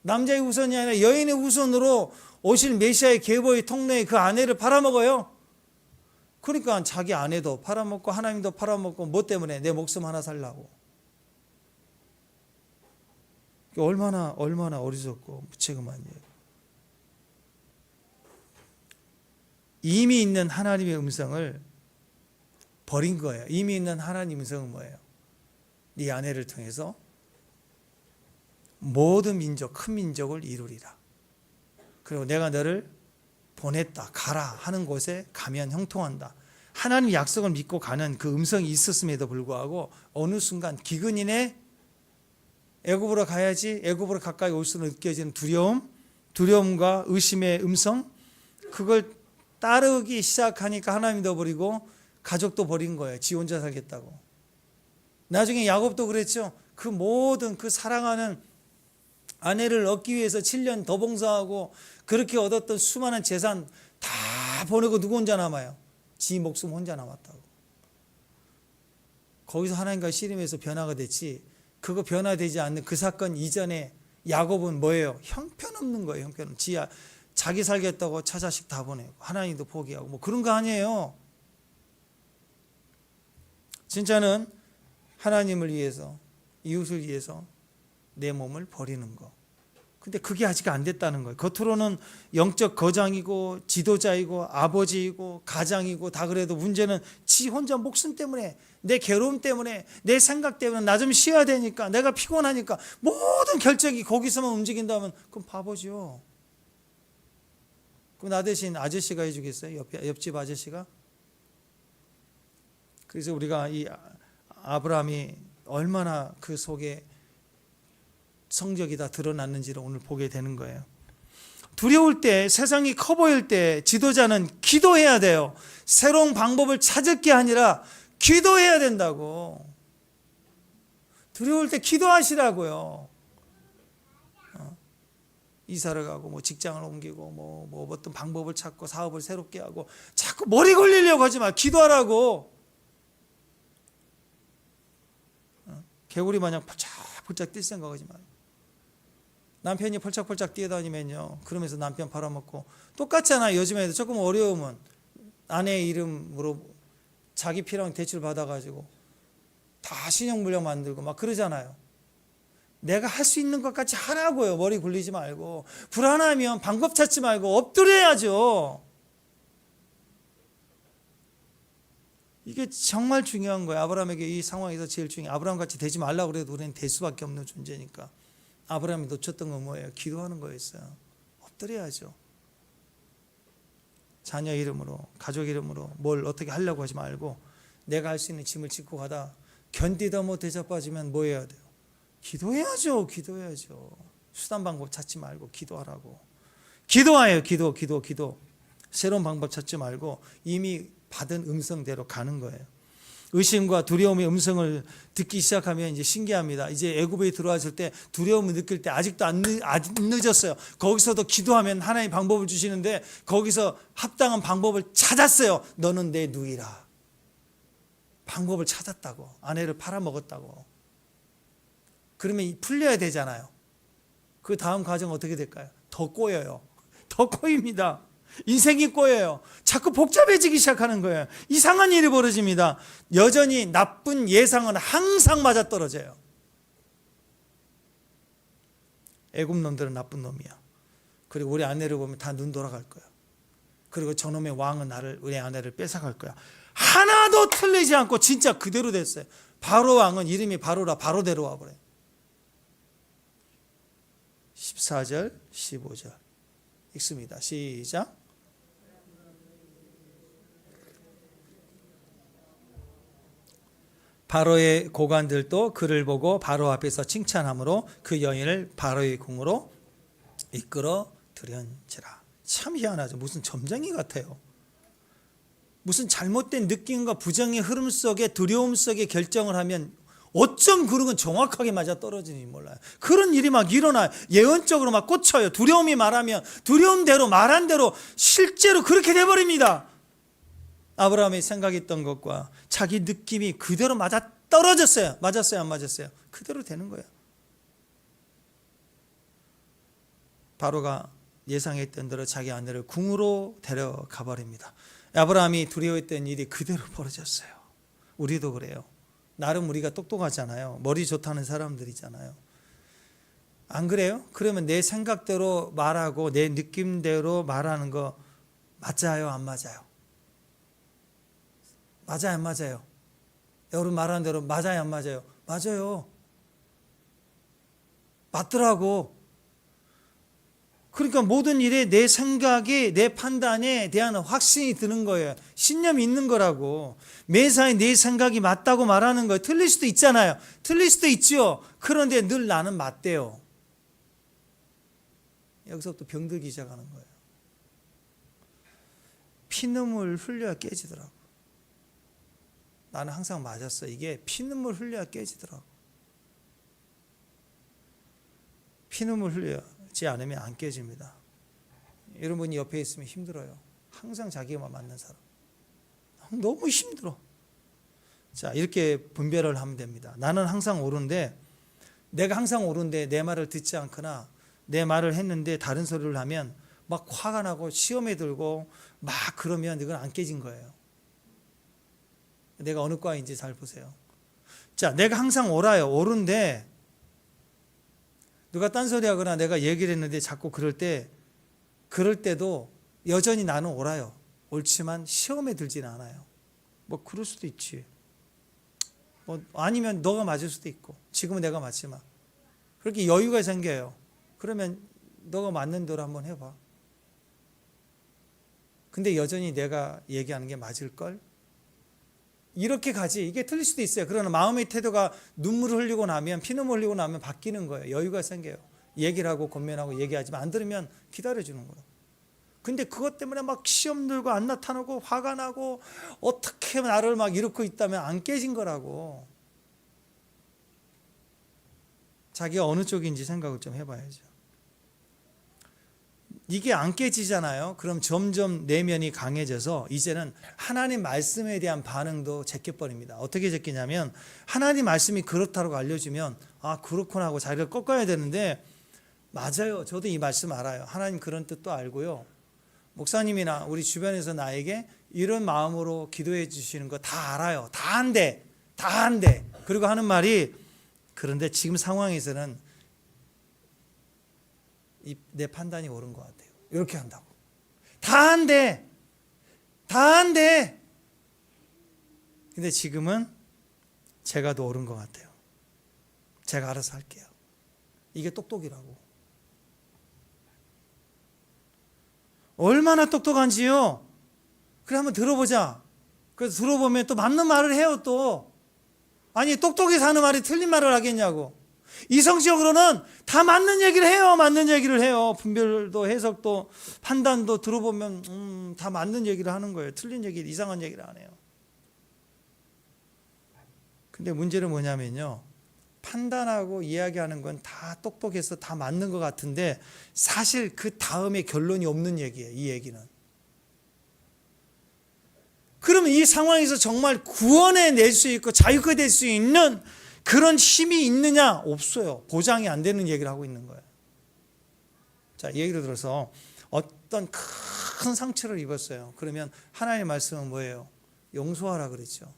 남자의 후손이 아니라 여인의 후손으로 오실 메시아의 계보의 통로에 그 아내를 팔아먹어요? 그러니까 자기 아내도 팔아먹고 하나님도 팔아먹고 뭐 때문에? 내 목숨 하나 살라고. 얼마나 어리석고 무책임한 일. 이미 있는 하나님의 음성을 버린 거예요. 이미 있는 하나님의 음성은 뭐예요? 네 아내를 통해서 모든 민족, 큰 민족을 이루리라. 그리고 내가 너를 보냈다, 가라 하는 곳에 가면 형통한다. 하나님 약속을 믿고 가는 그 음성이 있었음에도 불구하고 어느 순간 기근이네. 애굽으로 가야지. 애굽으로 가까이 올수록 느껴지는 두려움과 의심의 음성, 그걸 따르기 시작하니까 하나님도 버리고 가족도 버린 거예요. 지 혼자 살겠다고. 나중에 야곱도 그랬죠. 그 모든 그 사랑하는 아내를 얻기 위해서 7년 더 봉사하고 그렇게 얻었던 수많은 재산 다 보내고 누구 혼자 남아요? 지 목숨 혼자 남았다고. 거기서 하나님과 씨름해서 변화가 됐지. 그거 변화되지 않는 그 사건 이전에 야곱은 뭐예요? 형편없는 거예요. 형편없는. 자기 살겠다고 처자식 다 보내고 하나님도 포기하고 뭐 그런 거 아니에요. 진짜는 하나님을 위해서, 이웃을 위해서 내 몸을 버리는 거. 근데 그게 아직 안 됐다는 거예요. 겉으로는 영적 거장이고 지도자이고 아버지이고 가장이고 다 그래도 문제는 지 혼자 목숨 때문에, 내 괴로움 때문에, 내 생각 때문에, 나 좀 쉬어야 되니까, 내가 피곤하니까 모든 결정이 거기서만 움직인다면 그럼 바보죠. 그럼 나 대신 아저씨가 해주겠어요? 옆집 아저씨가? 그래서 우리가 이 아브라함이 얼마나 그 속에 성적이 다 드러났는지를 오늘 보게 되는 거예요. 두려울 때, 세상이 커 보일 때 지도자는 기도해야 돼요. 새로운 방법을 찾을 게 아니라 기도해야 된다고. 두려울 때 기도하시라고요. 이사를 가고 뭐 직장을 옮기고 뭐 어떤 방법을 찾고 사업을 새롭게 하고 자꾸 머리 걸리려고 하지 마. 기도하라고. 개구리 마냥 펄짝펄짝 뛸 생각하지 마요. 남편이 펄짝펄짝 뛰어다니면요, 그러면서 남편 팔아먹고 똑같잖아요. 요즘 애들 조금 어려우면 아내 이름으로 자기 필요한 대출 받아가지고 다 신용불량 만들고 막 그러잖아요. 내가 할 수 있는 것 같이 하라고요. 머리 굴리지 말고. 불안하면 방법 찾지 말고 엎드려야죠. 이게 정말 중요한 거예요. 아브라함에게 이 상황에서 제일 중요해요. 아브라함같이 되지 말라고 그래도 우리는 될 수밖에 없는 존재니까. 아브라함이 놓쳤던 건 뭐예요? 기도하는 거였어요. 엎드려야죠. 자녀 이름으로, 가족 이름으로 뭘 어떻게 하려고 하지 말고 내가 할 수 있는 짐을 짓고 가다 견디다 못 대자빠지면 뭐 해야 돼요? 기도해야죠. 기도해야죠. 수단 방법 찾지 말고 기도하라고. 기도하예요. 기도. 새로운 방법 찾지 말고 이미 받은 음성대로 가는 거예요. 의심과 두려움의 음성을 듣기 시작하면 이제 신기합니다. 이제 애굽에 들어왔을 때 두려움을 느낄 때 아직도 안 늦었어요. 거기서도 기도하면 하나님 방법을 주시는데 거기서 합당한 방법을 찾았어요. 너는 내 누이라. 방법을 찾았다고. 아내를 팔아먹었다고. 그러면 풀려야 되잖아요. 그 다음 과정 어떻게 될까요? 더 꼬여요. 더 꼬입니다. 인생이 꼬여요. 자꾸 복잡해지기 시작하는 거예요. 이상한 일이 벌어집니다. 여전히 나쁜 예상은 항상 맞아떨어져요. 애굽 놈들은 나쁜 놈이야. 그리고 우리 아내를 보면 다 눈 돌아갈 거야. 그리고 저놈의 왕은 우리 아내를 뺏어갈 거야. 하나도 틀리지 않고 진짜 그대로 됐어요. 바로 왕은 이름이 바로라. 바로대로 와버려요. 14절 15절 읽습니다. 시작. 바로의 고관들도 그를 보고 바로 앞에서 칭찬함으로 그 여인을 바로의 궁으로 이끌어 들였지라. 참 희한하죠. 무슨 점쟁이 같아요. 무슨 잘못된 느낌과 부정의 흐름 속에 두려움 속에 결정을 하면 어쩜 그런 건 정확하게 맞아 떨어지는지 몰라요. 그런 일이 막 일어나요. 예언적으로 막 꽂혀요. 두려움이 말하면 두려움대로 말한 대로 실제로 그렇게 돼버립니다. 아브라함이 생각했던 것과 자기 느낌이 그대로 맞아 떨어졌어요. 맞았어요? 안 맞았어요? 그대로 되는 거예요. 바로가 예상했던 대로 자기 아내를 궁으로 데려가 버립니다. 아브라함이 두려워했던 일이 그대로 벌어졌어요. 우리도 그래요. 나름 우리가 똑똑하잖아요. 머리 좋다는 사람들이잖아요. 안 그래요? 그러면 내 생각대로 말하고 내 느낌대로 말하는 거 맞아요? 안 맞아요? 맞아요? 안 맞아요? 여러분 말하는 대로 맞아요? 안 맞아요? 맞아요. 맞더라고. 그러니까 모든 일에 내 생각에 내 판단에 대한 확신이 드는 거예요. 신념이 있는 거라고. 매사에 내 생각이 맞다고 말하는 거예요. 틀릴 수도 있잖아요. 틀릴 수도 있죠. 그런데 늘 나는 맞대요. 여기서부터 병들기 시작하는 거예요. 피눈물 흘려야 깨지더라고. 나는 항상 맞았어. 이게 피눈물 흘려야 깨지더라고. 피눈물 흘려지 않으면 안 깨집니다. 여러분이 옆에 있으면 힘들어요. 항상 자기가 맞는 사람. 너무 힘들어. 자, 이렇게 분별을 하면 됩니다. 나는 항상 옳은데, 내가 항상 옳은데 내 말을 듣지 않거나 내 말을 했는데 다른 소리를 하면 막 화가 나고 시험에 들고 막 그러면 이건 안 깨진 거예요. 내가 어느 과인지 잘 보세요. 자, 내가 항상 옳아요. 옳은데 누가 딴소리하거나 내가 얘기를 했는데 자꾸 그럴 때도 여전히 나는 옳아요. 옳지만 시험에 들지는 않아요. 뭐 그럴 수도 있지. 뭐 아니면 너가 맞을 수도 있고 지금은 내가 맞지만 그렇게 여유가 생겨요. 그러면 너가 맞는 대로 한번 해봐. 근데 여전히 내가 얘기하는 게 맞을걸? 이렇게 가지. 이게 틀릴 수도 있어요. 그러나 마음의 태도가 눈물을 흘리고 나면 피눈물 흘리고 나면 바뀌는 거예요. 여유가 생겨요. 얘기를 하고 권면하고 얘기하지만 안 들으면 기다려주는 거예요. 근데 그것 때문에 막 시험 들고 안 나타나고 화가 나고 어떻게 나를 막 이러고 있다면 안 깨진 거라고. 자기가 어느 쪽인지 생각을 좀 해봐야죠. 이게 안 깨지잖아요. 그럼 점점 내면이 강해져서 이제는 하나님 말씀에 대한 반응도 제껴버립니다. 어떻게 제끼냐면 하나님 말씀이 그렇다고 알려주면 아 그렇구나 하고 자기를 꺾어야 되는데 맞아요. 저도 이 말씀 알아요. 하나님 그런 뜻도 알고요. 목사님이나 우리 주변에서 나에게 이런 마음으로 기도해 주시는 거 다 알아요. 다 한대. 그리고 하는 말이 그런데 지금 상황에서는 내 판단이 옳은 것 같아요. 이렇게 한다고. 다 한대. 근데 지금은 제가 더 옳은 것 같아요. 제가 알아서 할게요. 이게 똑똑이라고. 얼마나 똑똑한지요. 그래 한번 들어보자. 그래서 들어보면 또 맞는 말을 해요 또. 아니 똑똑히 사는 말이 틀린 말을 하겠냐고. 이성적으로는 다 맞는 얘기를 해요. 분별도 해석도 판단도 들어보면 다 맞는 얘기를 하는 거예요. 틀린 얘기, 이상한 얘기를 안 해요. 근데 문제는 뭐냐면요. 판단하고 이야기하는 건 다 똑똑해서 다 맞는 것 같은데 사실 그 다음에 결론이 없는 얘기예요. 이 얘기는. 그러면 이 상황에서 정말 구원해 낼 수 있고 자유가 될 수 있는 그런 힘이 있느냐? 없어요. 보장이 안 되는 얘기를 하고 있는 거예요. 자, 예를 들어서 어떤 큰 상처를 입었어요. 그러면 하나님의 말씀은 뭐예요? 용서하라 그랬죠.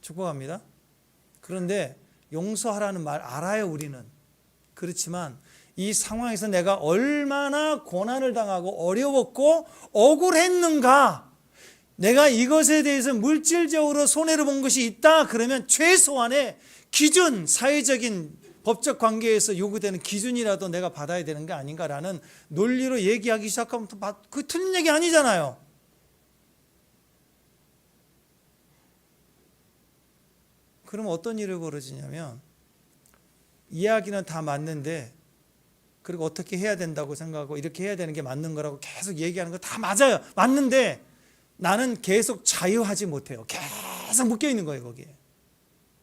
축복합니다. 그런데 용서하라는 말 알아요, 우리는. 그렇지만 이 상황에서 내가 얼마나 고난을 당하고 어려웠고 억울했는가, 내가 이것에 대해서 물질적으로 손해를 본 것이 있다 그러면 최소한의 기준, 사회적인 법적 관계에서 요구되는 기준이라도 내가 받아야 되는 게 아닌가라는 논리로 얘기하기 시작하면 그 틀린 얘기 아니잖아요. 그럼 어떤 일이 벌어지냐면 이야기는 다 맞는데 그리고 어떻게 해야 된다고 생각하고 이렇게 해야 되는 게 맞는 거라고 계속 얘기하는 거 다 맞아요. 맞는데 나는 계속 자유하지 못해요. 계속 묶여 있는 거예요, 거기에.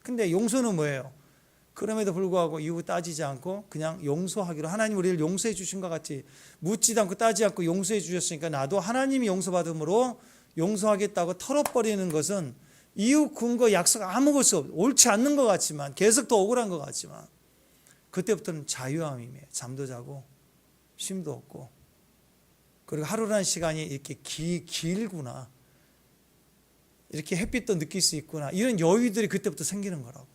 근데 용서는 뭐예요? 그럼에도 불구하고 이유 따지지 않고 그냥 용서하기로, 하나님 우리를 용서해 주신 것 같이 묻지도 않고 따지지 않고 용서해 주셨으니까 나도 하나님이 용서받음으로 용서하겠다고 털어버리는 것은 이유 근거 약속 아무것도 없어. 옳지 않는 것 같지만 계속 더 억울한 것 같지만 그때부터는 자유함이에요. 잠도 자고 쉼도 없고 그리고 하루라는 시간이 이렇게 길구나, 이렇게 햇빛도 느낄 수 있구나, 이런 여유들이 그때부터 생기는 거라고.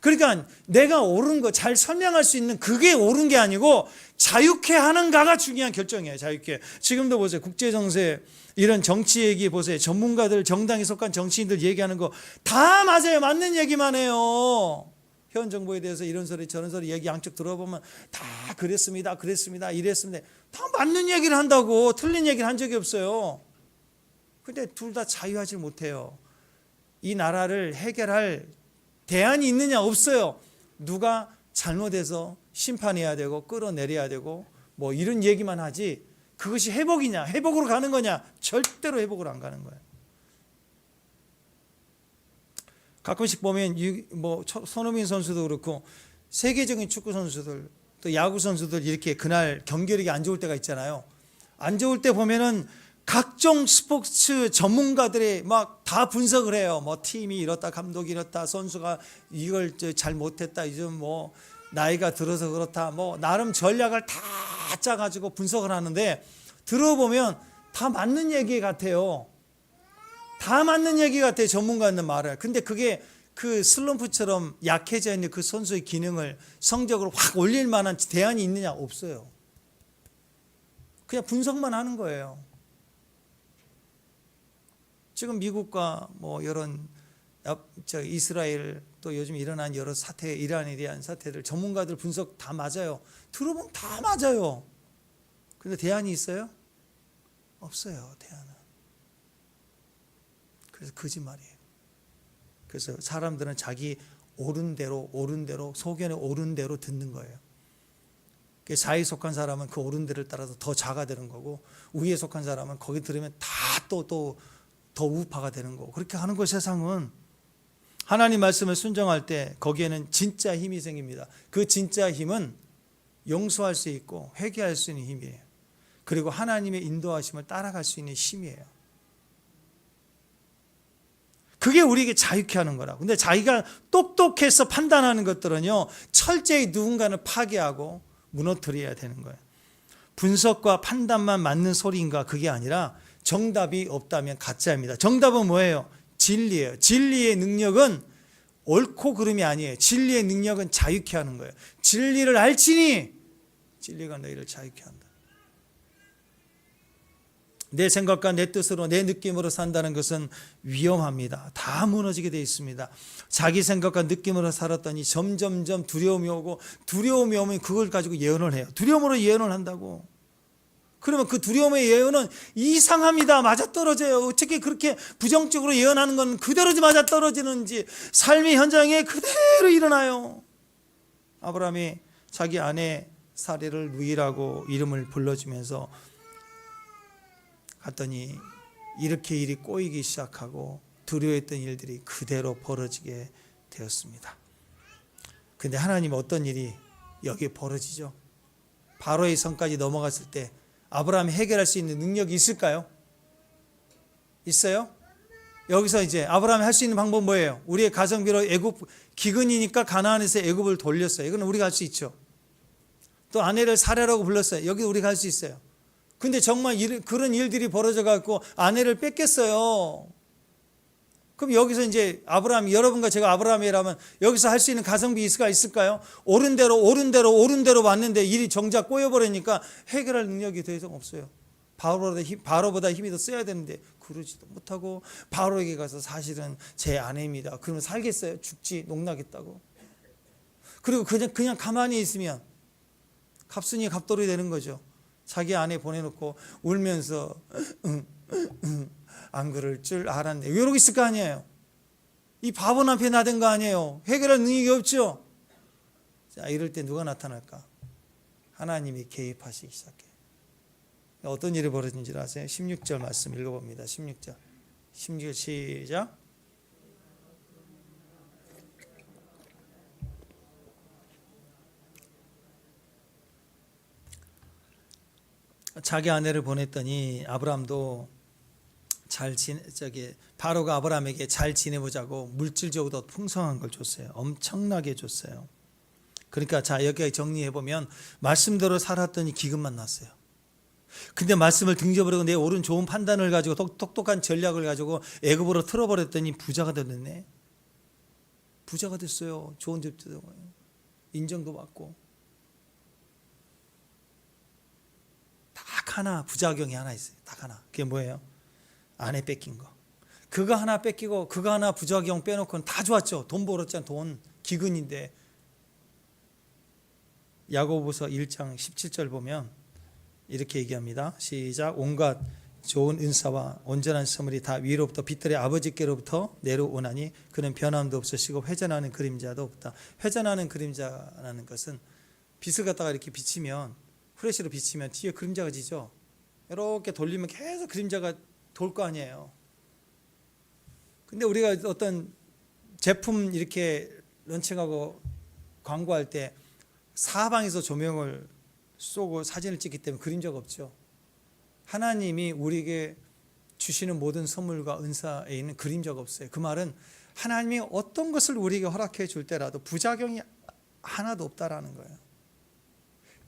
그러니까 내가 옳은 거 잘 설명할 수 있는 그게 옳은 게 아니고 자유케 하는가가 중요한 결정이에요. 자유케. 지금도 보세요. 국제정세 이런 정치 얘기 보세요. 전문가들, 정당에 속한 정치인들 얘기하는 거 다 맞아요. 맞는 얘기만 해요. 현 정부에 대해서 이런 소리 저런 소리 얘기 양쪽 들어보면 다 그랬습니다 이랬습니다. 다 맞는 얘기를 한다고. 틀린 얘기를 한 적이 없어요. 근데 둘 다 자유하지 못해요. 이 나라를 해결할 대안이 있느냐? 없어요. 누가 잘못해서 심판해야 되고 끌어내려야 되고 뭐 이런 얘기만 하지 그것이 회복이냐? 회복으로 가는 거냐? 절대로 회복으로 안 가는 거예요. 가끔씩 보면 뭐 손흥민 선수도 그렇고 세계적인 축구 선수들 또 야구 선수들 이렇게 그날 경기력이 안 좋을 때가 있잖아요. 안 좋을 때 보면은 각종 스포츠 전문가들이 막 다 분석을 해요. 뭐 팀이 이렇다, 감독이 이렇다, 선수가 이걸 잘 못했다, 요즘 뭐 나이가 들어서 그렇다, 뭐 나름 전략을 다 짜가지고 분석을 하는데 들어보면 다 맞는 얘기 같아요. 다 맞는 얘기 같아요. 전문가는 말을. 근데 그게 그 슬럼프처럼 약해져 있는 그 선수의 기능을 성적을 확 올릴 만한 대안이 있느냐? 없어요. 그냥 분석만 하는 거예요. 지금 미국과 뭐 이런 이스라엘 또 요즘 일어난 여러 사태, 이란에 대한 사태들 전문가들 분석 다 맞아요. 들어보면 다 맞아요. 근데 대안이 있어요? 없어요. 대안은. 그래서 거짓말이에요. 그래서 사람들은 자기 옳은 대로 소견에 옳은 대로 듣는 거예요. 자에 속한 사람은 그 옳은 대를 따라서 더 자가 되는 거고, 우에 속한 사람은 거기 들으면 다 또 더 우파가 되는 거고, 그렇게 하는 거. 세상은 하나님 말씀을 순종할 때 거기에는 진짜 힘이 생깁니다. 그 진짜 힘은 용서할 수 있고 회개할 수 있는 힘이에요. 그리고 하나님의 인도하심을 따라갈 수 있는 힘이에요. 그게 우리에게 자유케 하는 거라고. 근데 자기가 똑똑해서 판단하는 것들은요, 철저히 누군가를 파괴하고 무너뜨려야 되는 거예요. 분석과 판단만 맞는 소리인가? 그게 아니라 정답이 없다면 가짜입니다. 정답은 뭐예요? 진리예요. 진리의 능력은 옳고 그름이 아니에요. 진리의 능력은 자유케 하는 거예요. 진리를 알지니 진리가 너희를 자유케 한다. 내 생각과 내 뜻으로 내 느낌으로 산다는 것은 위험합니다. 다 무너지게 되어 있습니다. 자기 생각과 느낌으로 살았더니 점점점 두려움이 오고, 두려움이 오면 그걸 가지고 예언을 해요. 두려움으로 예언을 한다고. 그러면 그 두려움의 예언은 이상합니다. 맞아떨어져요. 어떻게 그렇게 부정적으로 예언하는 건 그대로 맞아떨어지는지, 삶의 현장에 그대로 일어나요. 아브라함이 자기 아내 사례를 누이라고 이름을 불러주면서 갔더니 이렇게 일이 꼬이기 시작하고 두려워했던 일들이 그대로 벌어지게 되었습니다. 근데 하나님 어떤 일이 여기에 벌어지죠? 바로의 성까지 넘어갔을 때 아브라함이 해결할 수 있는 능력이 있을까요? 있어요? 여기서 이제 아브라함이 할 수 있는 방법은 뭐예요? 우리의 가성비로 애굽 기근이니까 가나안에서 애굽을 돌렸어요. 이건 우리가 할 수 있죠. 또 아내를 사례라고 불렀어요. 여기 우리가 할 수 있어요. 근데 정말 그런 일들이 벌어져 갖고 아내를 뺏겼어요. 그럼 여기서 이제 아브라함이, 여러분과 제가 아브라함이라면 여기서 할 수 있는 가성비 있을까요? 옳은 대로 왔는데 일이 정작 꼬여버리니까 해결할 능력이 더 이상 없어요. 바로보다 힘이 더 써야 되는데 그러지도 못하고, 바로에게 가서 사실은 제 아내입니다. 그러면 살겠어요? 죽지, 농락했다고. 그리고 그냥 가만히 있으면 갑순이 갑돌이 되는 거죠. 자기 아내 보내놓고 울면서 안 그럴 줄 알았네, 이러고 있을 거 아니에요. 이 바보 남편 나된 거 아니에요. 해결할 능력이 없죠. 자, 이럴 때 누가 나타날까? 하나님이 개입하시기 시작해요. 어떤 일이 벌어진지 아세요? 16절 말씀 읽어봅니다. 16절 시작. 자기 아내를 보냈더니 아브라함도 바로가 아브라함에게 잘 지내보자고 물질적으로 풍성한 걸 줬어요. 엄청나게 줬어요. 그러니까 자, 여기까지 정리해보면 말씀대로 살았더니 기근만 났어요. 근데 말씀을 등져버리고 내 옳은 좋은 판단을 가지고 똑똑한 전략을 가지고 애굽으로 틀어버렸더니 부자가 됐네. 부자가 됐어요. 좋은 집도 되고 인정도 받고. 딱 하나 부작용이 하나 있어요. 딱 하나. 그게 뭐예요? 아내 뺏긴 거. 그거 하나 뺏기고 그거 하나 부작용 빼놓고는 다 좋았죠. 돈 벌었잖아. 돈. 기근인데. 야고보서 1장 17절 보면 이렇게 얘기합니다. 시작. 온갖 좋은 은사와 온전한 선물이 다 위로부터 빛들의 아버지께로부터 내려오나니 그는 변함도 없으시고 회전하는 그림자도 없다. 회전하는 그림자라는 것은 빛을 갖다가 이렇게 비치면, 프레시로 비치면 뒤에 그림자가 지죠. 이렇게 돌리면 계속 그림자가 돌 거 아니에요. 근데 우리가 어떤 제품 이렇게 런칭하고 광고할 때 사방에서 조명을 쏘고 사진을 찍기 때문에 그림자가 없죠. 하나님이 우리에게 주시는 모든 선물과 은사에 있는 그림자가 없어요. 그 말은 하나님이 어떤 것을 우리에게 허락해 줄 때라도 부작용이 하나도 없다라는 거예요.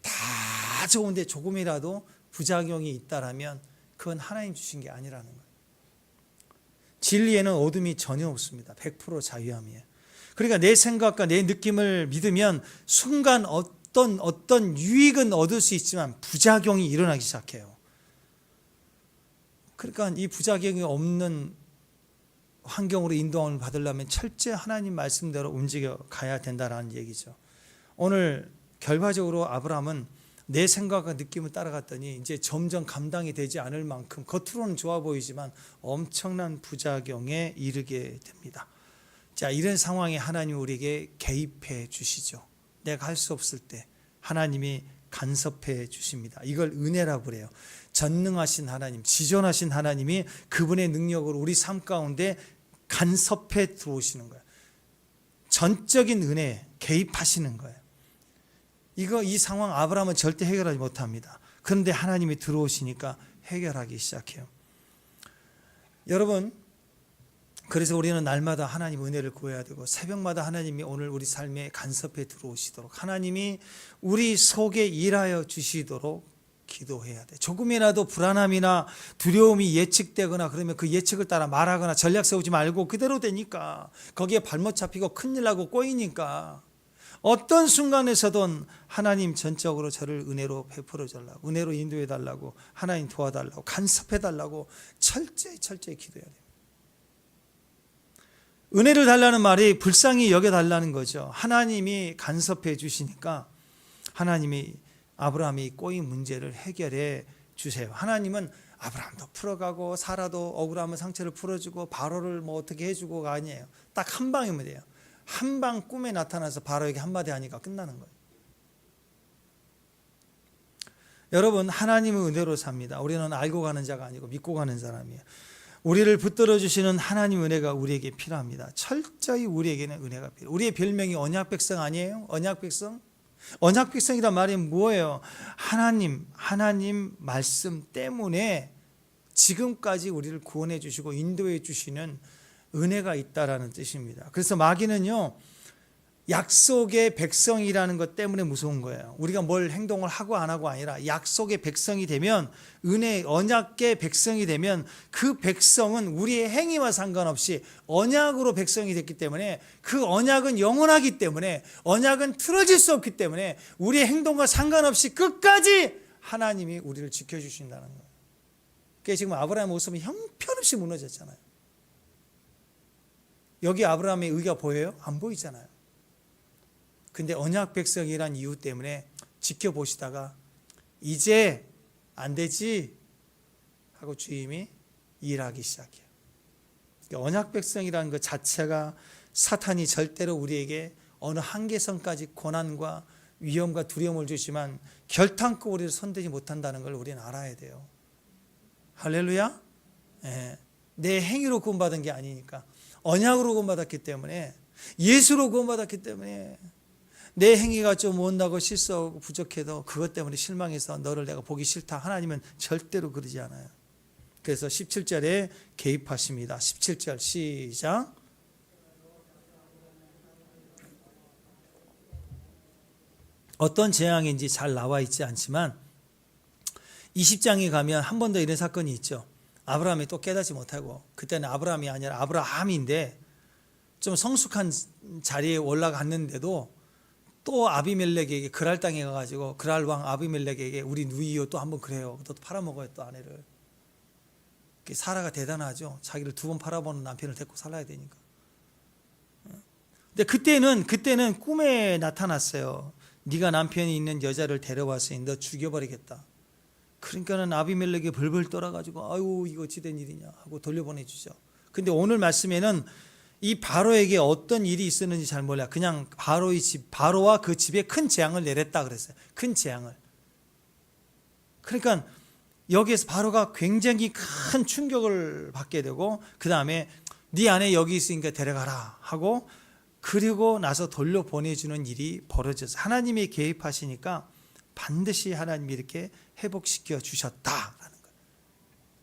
다 좋은데 조금이라도 부작용이 있다라면 그건 하나님 주신 게 아니라는 거예요. 진리에는 어둠이 전혀 없습니다. 100% 자유함이에요. 그러니까 내 생각과 내 느낌을 믿으면 순간 어떤 유익은 얻을 수 있지만 부작용이 일어나기 시작해요. 그러니까 이 부작용이 없는 환경으로 인도함을 받으려면 철저히 하나님 말씀대로 움직여 가야 된다는 얘기죠. 오늘 결과적으로 아브라함은 내 생각과 느낌을 따라갔더니 이제 점점 감당이 되지 않을 만큼 겉으로는 좋아 보이지만 엄청난 부작용에 이르게 됩니다. 자, 이런 상황에 하나님 우리에게 개입해 주시죠. 내가 할 수 없을 때 하나님이 간섭해 주십니다. 이걸 은혜라고 그래요. 전능하신 하나님, 지존하신 하나님이 그분의 능력으로 우리 삶 가운데 간섭해 들어오시는 거예요. 전적인 은혜 개입하시는 거예요. 이 상황 아브라함은 절대 해결하지 못합니다. 그런데 하나님이 들어오시니까 해결하기 시작해요. 여러분, 그래서 우리는 날마다 하나님 은혜를 구해야 되고 새벽마다 하나님이 오늘 우리 삶에 간섭해 들어오시도록 하나님이 우리 속에 일하여 주시도록 기도해야 돼. 조금이라도 불안함이나 두려움이 예측되거나 그러면 그 예측을 따라 말하거나 전략 세우지 말고 그대로 되니까 거기에 발못 잡히고 큰일 나고 꼬이니까 어떤 순간에서든 하나님 전적으로 저를 은혜로 베풀어 달라고, 은혜로 인도해 달라고, 하나님 도와달라고, 간섭해 달라고 철저히 기도해야 돼요. 은혜를 달라는 말이 불쌍히 여겨달라는 거죠. 하나님이 간섭해 주시니까 하나님이 아브라함이 꼬인 문제를 해결해 주세요. 하나님은 아브라함도 풀어가고 사라도 억울하면 상처를 풀어주고 바로를 뭐 어떻게 해주고가 아니에요. 딱 한 방이면 돼요. 한 방 꿈에 나타나서 바로에게 한마디 하니까 끝나는 거예요. 여러분, 하나님은 은혜로 삽니다. 우리는 알고 가는 자가 아니고 믿고 가는 사람이에요. 우리를 붙들어 주시는 하나님 은혜가 우리에게 필요합니다. 철저히 우리에게는 은혜가 필요해요. 우리의 별명이 언약 백성 아니에요? 언약 백성? 언약 백성이란 말이 뭐예요? 하나님 말씀 때문에 지금까지 우리를 구원해 주시고 인도해 주시는 은혜가 있다라는 뜻입니다. 그래서 마귀는요, 약속의 백성이라는 것 때문에 무서운 거예요. 우리가 뭘 행동을 하고 안 하고 아니라 약속의 백성이 되면, 언약의 백성이 되면 그 백성은 우리의 행위와 상관없이 언약으로 백성이 됐기 때문에 그 언약은 영원하기 때문에, 언약은 틀어질 수 없기 때문에 우리의 행동과 상관없이 끝까지 하나님이 우리를 지켜주신다는 거예요. 그게 지금 아브라함의 모습이 형편없이 무너졌잖아요. 여기 아브라함의 의가 보여요? 안 보이잖아요. 근데 언약 백성이란 이유 때문에 지켜보시다가 이제 안 되지 하고 주님이 일하기 시작해요. 언약 백성이라는 것 자체가 사탄이 절대로 우리에게 어느 한계선까지 고난과 위험과 두려움을 주지만 결탄코 우리를 손대지 못한다는 걸 우리는 알아야 돼요. 할렐루야. 네. 내 행위로 구원받은 게 아니니까, 언약으로 구원받았기 때문에, 예수로 구원받았기 때문에, 내 행위가 좀 못나고 실수하고 부족해도 그것 때문에 실망해서 너를 내가 보기 싫다, 하나님은 절대로 그러지 않아요. 그래서 17절에 개입하십니다. 17절 시작. 어떤 재앙인지 잘 나와 있지 않지만 20장에 가면 한 번 더 이런 사건이 있죠. 아브라함이 또 깨닫지 못하고, 그때는 아브라함이 아니라 아브라함인데 좀 성숙한 자리에 올라갔는데도 또 아비멜렉에게, 그랄 땅에 가가지고 그랄 왕 아비멜렉에게 우리 누이요 또 한번 그래요, 또 팔아먹어요 또 아내를. 사라가 대단하죠. 자기를 2번 팔아보는 남편을 데리고 살아야 되니까. 근데 그때는 꿈에 나타났어요. 네가 남편이 있는 여자를 데려왔으니 너 죽여버리겠다. 그러니까는 아비멜렉이 벌벌 떨어가지고 아유 이거 어찌된 일이냐 하고 돌려보내주죠. 근데 오늘 말씀에는 이 바로에게 어떤 일이 있었는지 잘 몰라. 그냥 바로와 그 집에 큰 재앙을 내렸다 그랬어요. 큰 재앙을. 그러니까 여기에서 바로가 굉장히 큰 충격을 받게 되고, 그 다음에 네 아내 여기 있으니까 데려가라 하고, 그리고 나서 돌려보내주는 일이 벌어졌어요. 하나님이 개입하시니까 반드시 하나님이 이렇게 회복시켜 주셨다라는 거예요.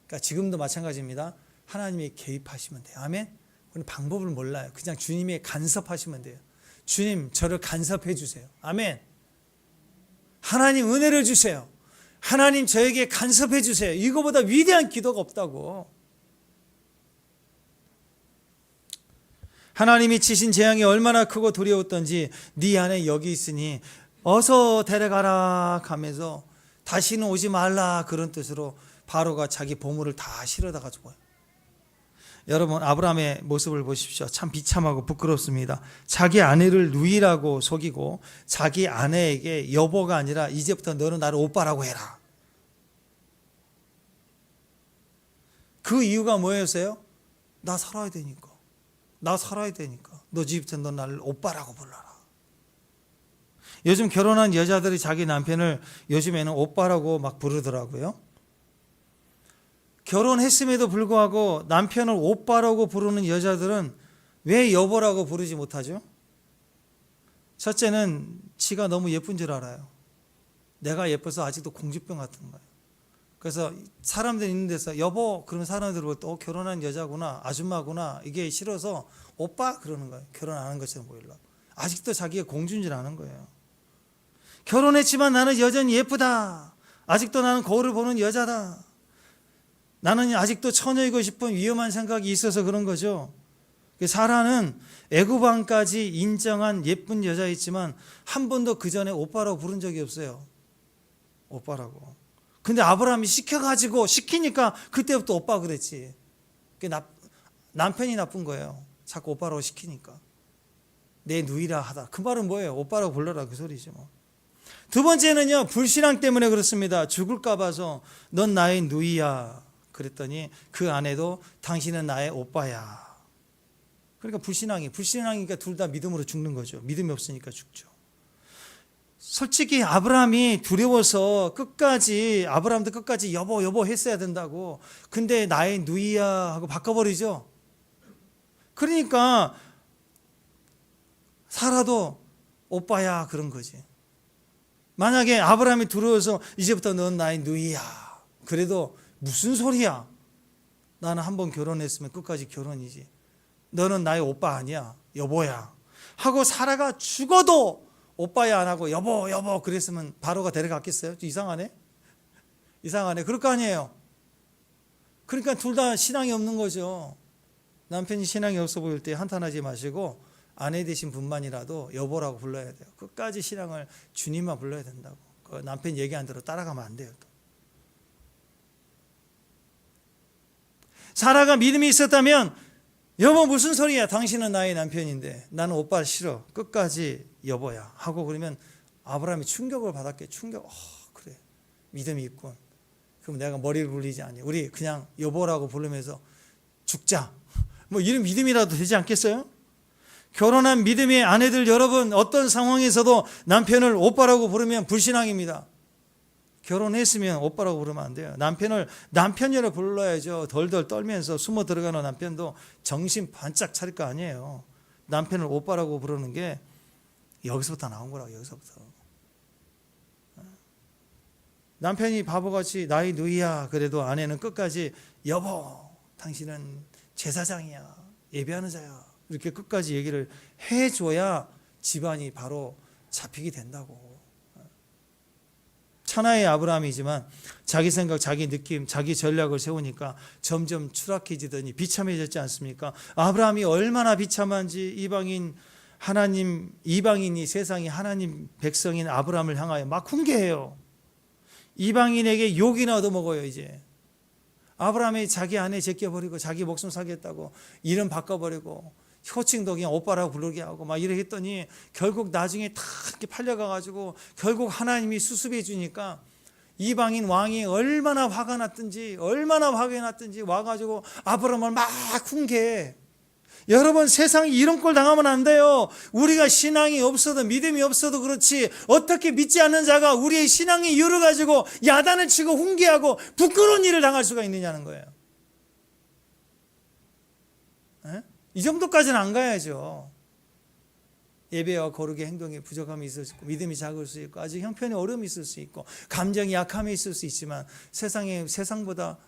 그러니까 지금도 마찬가지입니다. 하나님이 개입하시면 돼요. 아멘. 우리는 방법을 몰라요. 그냥 주님이 간섭하시면 돼요. 주님 저를 간섭해 주세요. 아멘. 하나님 은혜를 주세요. 하나님 저에게 간섭해 주세요. 이거보다 위대한 기도가 없다고. 하나님이 치신 재앙이 얼마나 크고 두려웠던지 네 안에 여기 있으니 어서 데려가라 하면서 다시는 오지 말라, 그런 뜻으로 바로가 자기 보물을 다 실어다 가지고. 여러분, 아브라함의 모습을 보십시오. 참 비참하고 부끄럽습니다. 자기 아내를 누이라고 속이고 자기 아내에게 여보가 아니라 이제부터 너는 나를 오빠라고 해라. 그 이유가 뭐였어요? 나 살아야 되니까. 나 살아야 되니까. 너 집부터 너 나를 오빠라고 불러라. 요즘 결혼한 여자들이 자기 남편을 요즘에는 오빠라고 막 부르더라고요. 결혼했음에도 불구하고 남편을 오빠라고 부르는 여자들은 왜 여보라고 부르지 못하죠? 첫째는 지가 너무 예쁜 줄 알아요. 내가 예뻐서 아직도 공주병 같은 거예요. 그래서 사람들 있는 데서 여보 그런 사람들 볼 때 결혼한 여자구나, 아줌마구나, 이게 싫어서 오빠 그러는 거예요. 결혼 안 한 것처럼 보이려고. 아직도 자기가 공주인 줄 아는 거예요. 결혼했지만 나는 여전히 예쁘다. 아직도 나는 거울을 보는 여자다. 나는 아직도 처녀이고 싶은 위험한 생각이 있어서 그런 거죠. 사라는 애굽 왕까지 인정한 예쁜 여자였지만 한 번도 그 전에 오빠라고 부른 적이 없어요. 오빠라고. 근데 아브라함이 시키니까 그때부터 오빠 그랬지. 남편이 나쁜 거예요. 자꾸 오빠라고 시키니까. 내 누이라 하다. 그 말은 뭐예요? 오빠라고 불러라, 그 소리죠. 뭐. 두 번째는요, 불신앙 때문에 그렇습니다. 죽을까 봐서 넌 나의 누이야 그랬더니 그 아내도 당신은 나의 오빠야. 그러니까 불신앙이니까 둘 다 믿음으로 죽는 거죠. 믿음이 없으니까 죽죠. 솔직히 아브라함이 두려워서 아브라함도 끝까지 여보 했어야 된다고. 근데 나의 누이야 하고 바꿔버리죠. 그러니까 사라도 오빠야 그런 거지. 만약에 아브라함이 두려워서 이제부터 넌 나의 누이야, 그래도 무슨 소리야. 나는 한 번 결혼했으면 끝까지 결혼이지. 너는 나의 오빠 아니야, 여보야 하고 사라가 죽어도 오빠야 안 하고 여보 그랬으면 바로가 데려갔겠어요? 이상하네. 그럴 거 아니에요. 그러니까 둘 다 신앙이 없는 거죠. 남편이 신앙이 없어 보일 때 한탄하지 마시고 아내 되신 분만이라도 여보라고 불러야 돼요. 끝까지 신앙을 주님만 불러야 된다고. 남편 얘기 안 들어 따라가면 안 돼요. 또. 사라가 믿음이 있었다면 여보 무슨 소리야, 당신은 나의 남편인데 나는 오빠 싫어, 끝까지 여보야 하고 그러면 아브라함이 충격을 받았겠죠. 그래 믿음이 있군. 그럼 내가 머리를 굴리지 않니, 우리 그냥 여보라고 부르면서 죽자, 뭐 이런 믿음이라도 되지 않겠어요? 결혼한 믿음의 아내들 여러분, 어떤 상황에서도 남편을 오빠라고 부르면 불신앙입니다. 결혼했으면 오빠라고 부르면 안 돼요. 남편을 남편이라고 불러야죠. 덜덜 떨면서 숨어 들어가는 남편도 정신 반짝 차릴 거 아니에요. 남편을 오빠라고 부르는 게 여기서부터 나온 거라고. 여기서부터. 남편이 바보같이 나의 누이야 그래도 아내는 끝까지 여보 당신은 제사장이야, 예배하는 자야, 이렇게 끝까지 얘기를 해줘야 집안이 바로 잡히게 된다고. 천하의 아브라함이지만 자기 생각, 자기 느낌, 자기 전략을 세우니까 점점 추락해지더니 비참해졌지 않습니까? 아브라함이 얼마나 비참한지 이방인이 세상에 하나님 백성인 아브라함을 향하여 막 훈계해요. 이방인에게 욕이나 얻어먹어요. 이제 아브라함이 자기 아내 제껴버리고 자기 목숨 사겠다고 이름 바꿔버리고 호칭도 그냥 오빠라고 부르게 하고 막 이래 했더니 결국 나중에 다 이렇게 팔려가가지고 결국 하나님이 수습해 주니까 이방인 왕이 얼마나 화가 났든지 와가지고 아브라함을 막 훈계해. 여러분, 세상에 이런 꼴 당하면 안 돼요. 우리가 신앙이 없어도 믿음이 없어도 그렇지 어떻게 믿지 않는 자가 우리의 신앙의 이유를 가지고 야단을 치고 훈계하고 부끄러운 일을 당할 수가 있느냐는 거예요. 에? 이 정도까지는 안 가야죠. 예배와 거룩의 행동에 부족함이 있을 수 있고 믿음이 작을 수 있고 아직 형편에 어려움이 있을 수 있고 감정이 약함이 있을 수 있지만 세상보다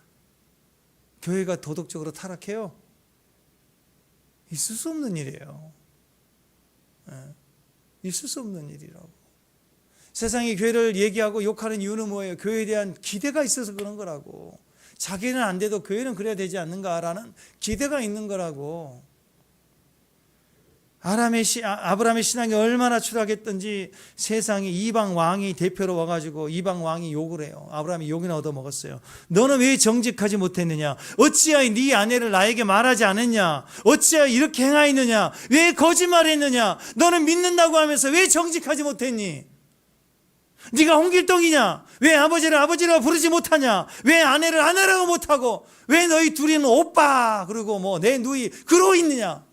교회가 도덕적으로 타락해요? 있을 수 없는 일이에요. 있을 수 없는 일이라고. 세상이 교회를 얘기하고 욕하는 이유는 뭐예요? 교회에 대한 기대가 있어서 그런 거라고. 자기는 안 돼도 교회는 그래야 되지 않는가라는 기대가 있는 거라고. 아브라함의 신앙이 얼마나 추락했던지 세상에 이방 왕이 대표로 와가지고 이방 왕이 욕을 해요. 아브라함이 욕이나 얻어먹었어요. 너는 왜 정직하지 못했느냐? 어찌하여 네 아내를 나에게 말하지 않았냐? 어찌하여 이렇게 행하였느냐? 왜 거짓말했느냐? 너는 믿는다고 하면서 왜 정직하지 못했니? 네가 홍길동이냐? 왜 아버지를 아버지라고 부르지 못하냐? 왜 아내를 아내라고 못하고 왜 너희 둘이는 오빠 그리고 뭐 내 누이 그러고 있느냐?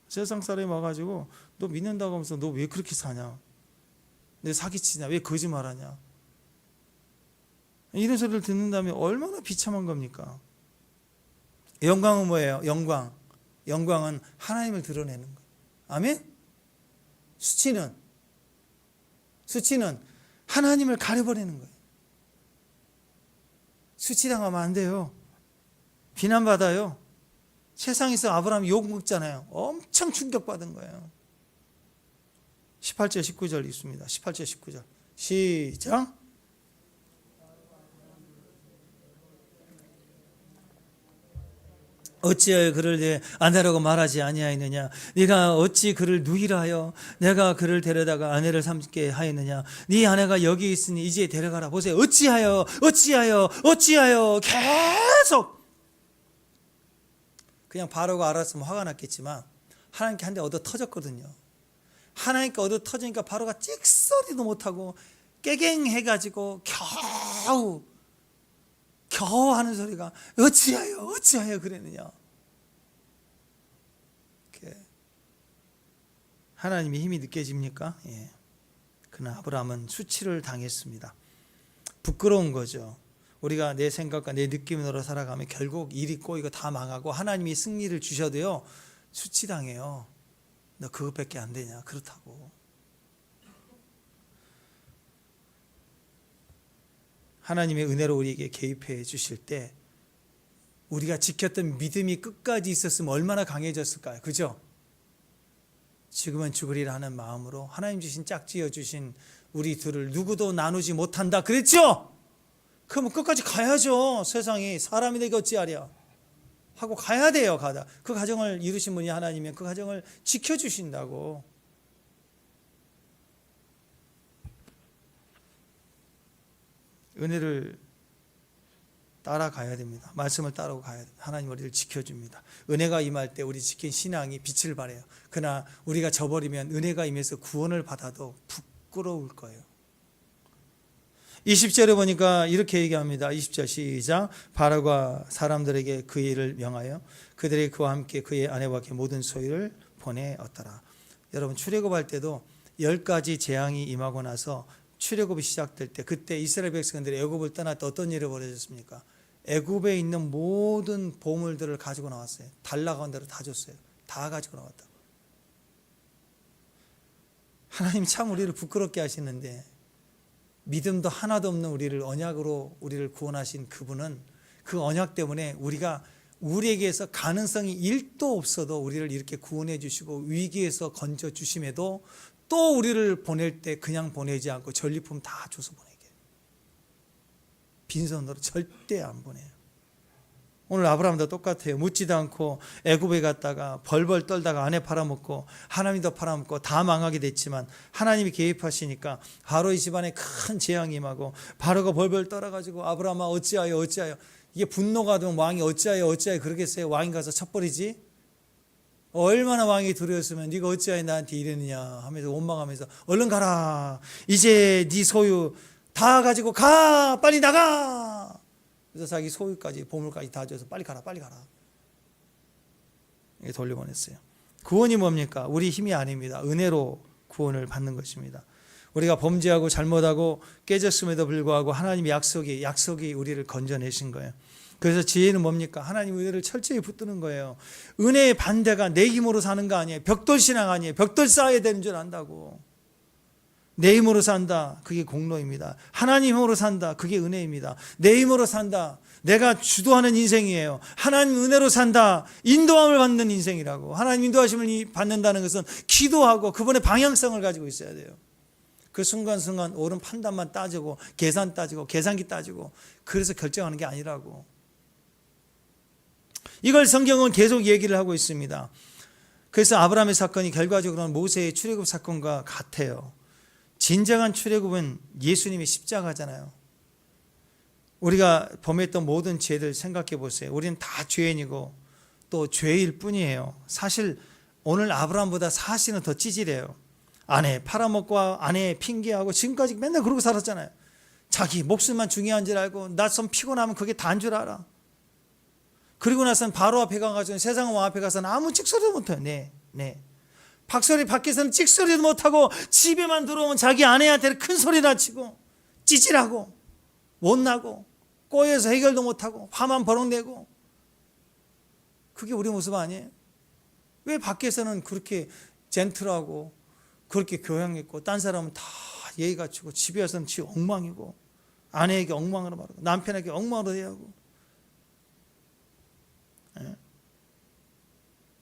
세상 사람이 와가지고 너 믿는다고 하면서 너 왜 그렇게 사냐? 내 사기치냐? 왜 거짓말하냐? 이런 소리를 듣는다면 얼마나 비참한 겁니까? 영광은 뭐예요? 영광은 하나님을 드러내는 거예요. 아멘? 수치는 하나님을 가려버리는 거예요. 수치당하면 안 돼요. 비난받아요. 세상에서 아브라함이 욕 먹잖아요. 엄청 충격받은 거예요. 18절 19절 읽습니다. 18절 19절 시작. 어찌하여 그를 내 아내라고 말하지 아니하였느냐? 네가 어찌 그를 누이라 하여 내가 그를 데려다가 아내를 삼게 하였느냐? 네 아내가 여기 있으니 이제 데려가라. 보세요. 어찌하여 계속 그냥 바로가 알았으면 화가 났겠지만 하나님께 한 대 얻어 터졌거든요. 하나님께 얻어 터지니까 바로가 찍소리도 못하고 깨갱해가지고 겨우 하는 소리가 어찌하여 그랬느냐. 이렇게 하나님의 힘이 느껴집니까? 예. 그러나 아브라함은 수치를 당했습니다. 부끄러운 거죠. 우리가 내 생각과 내 느낌으로 살아가면 결국 일이 꼬이고 다 망하고 하나님이 승리를 주셔도요 수치당해요. 너 그것밖에 안 되냐? 그렇다고. 하나님의 은혜로 우리에게 개입해 주실 때 우리가 지켰던 믿음이 끝까지 있었으면 얼마나 강해졌을까요? 그죠? 지금은 죽으리라 하는 마음으로 하나님 주신 짝지어 주신 우리 둘을 누구도 나누지 못한다 그랬죠? 그러면 끝까지 가야죠. 세상이 사람이 되게 어찌하랴 하고 가야 돼요. 가다 그 가정을 이루신 분이 하나님이면 그 가정을 지켜주신다고. 은혜를 따라가야 됩니다. 말씀을 따라가야 됩니다. 하나님 우리를 지켜줍니다. 은혜가 임할 때 우리 지킨 신앙이 빛을 발해요. 그러나 우리가 저버리면 은혜가 임해서 구원을 받아도 부끄러울 거예요. 20절에 보니까 이렇게 얘기합니다. 20절 시작. 바로가 사람들에게 그 일을 명하여 그들이 그와 함께 그의 아내와 그 모든 소유를 보내었더라. 여러분 출애굽할 때도 10가지 재앙이 임하고 나서 출애굽이 시작될 때 그때 이스라엘 백성들이 애굽을 떠날 때 어떤 일이 벌어졌습니까? 애굽에 있는 모든 보물들을 가지고 나왔어요. 달라간 대로 다 줬어요. 다 가지고 나왔다. 하나님 참 우리를 부끄럽게 하시는데 믿음도 하나도 없는 우리를 언약으로 우리를 구원하신 그분은 그 언약 때문에 우리에게서 가능성이 1도 없어도 우리를 이렇게 구원해 주시고 위기에서 건져 주심에도 또 우리를 보낼 때 그냥 보내지 않고 전리품 다 줘서 보내게. 빈손으로 절대 안 보내요. 오늘 아브라함도 똑같아요. 묻지도 않고 애굽에 갔다가 벌벌 떨다가 아내 팔아먹고 하나님도 팔아먹고 다 망하게 됐지만 하나님이 개입하시니까 바로의 집안에 큰 재앙이 임하고 바로가 벌벌 떨어가지고 아브라함아 어찌하여 이게 분노가 되면 왕이 어찌하여 그러겠어요. 왕이 가서 쳐버리지. 얼마나 왕이 두려웠으면 네가 어찌하여 나한테 이러느냐 하면서 원망하면서 얼른 가라. 이제 네 소유 다 가지고 가. 빨리 나가. 그래서 자기 소유까지 보물까지 다 줘서 빨리 가라. 돌려보냈어요. 구원이 뭡니까? 우리 힘이 아닙니다. 은혜로 구원을 받는 것입니다. 우리가 범죄하고 잘못하고 깨졌음에도 불구하고 하나님의 약속이 우리를 건져내신 거예요. 그래서 지혜는 뭡니까? 하나님 은혜를 철저히 붙드는 거예요. 은혜의 반대가 내 힘으로 사는 거 아니에요. 벽돌신앙 아니에요. 벽돌 쌓아야 되는 줄 안다고. 내 힘으로 산다. 그게 공로입니다. 하나님 힘으로 산다. 그게 은혜입니다. 내 힘으로 산다. 내가 주도하는 인생이에요. 하나님 은혜로 산다. 인도함을 받는 인생이라고. 하나님 인도하심을 받는다는 것은 기도하고 그분의 방향성을 가지고 있어야 돼요. 그 순간순간 옳은 판단만 따지고 계산 따지고 계산기 따지고 그래서 결정하는 게 아니라고. 이걸 성경은 계속 얘기를 하고 있습니다. 그래서 아브라함의 사건이 결과적으로는 모세의 출애굽 사건과 같아요. 진정한 출애굽은 예수님의 십자가잖아요. 우리가 범했던 모든 죄들 생각해 보세요. 우리는 다 죄인이고 또 죄일 뿐이에요. 사실 오늘 아브라함보다 사실은 더 찌질해요. 아내 팔아먹고 아내 핑계하고 지금까지 맨날 그러고 살았잖아요. 자기 목숨만 중요한 줄 알고 낯선 피곤하면 그게 다인 줄 알아. 그리고 나서는 바로 앞에 가가지고 세상 왕 앞에 가서는 아무 찍소리도 못해요. 네. 박소리 밖에서는 찍소리도 못하고 집에만 들어오면 자기 아내한테는 큰 소리나 치고 찌질하고 못나고 꼬여서 해결도 못하고 화만 버럭내고. 그게 우리 모습 아니에요? 왜 밖에서는 그렇게 젠틀하고 그렇게 교양 있고 딴 사람은 다 예의 갖추고 집에 와서는 지 엉망이고 아내에게 엉망으로 말하고 남편에게 엉망으로 대하고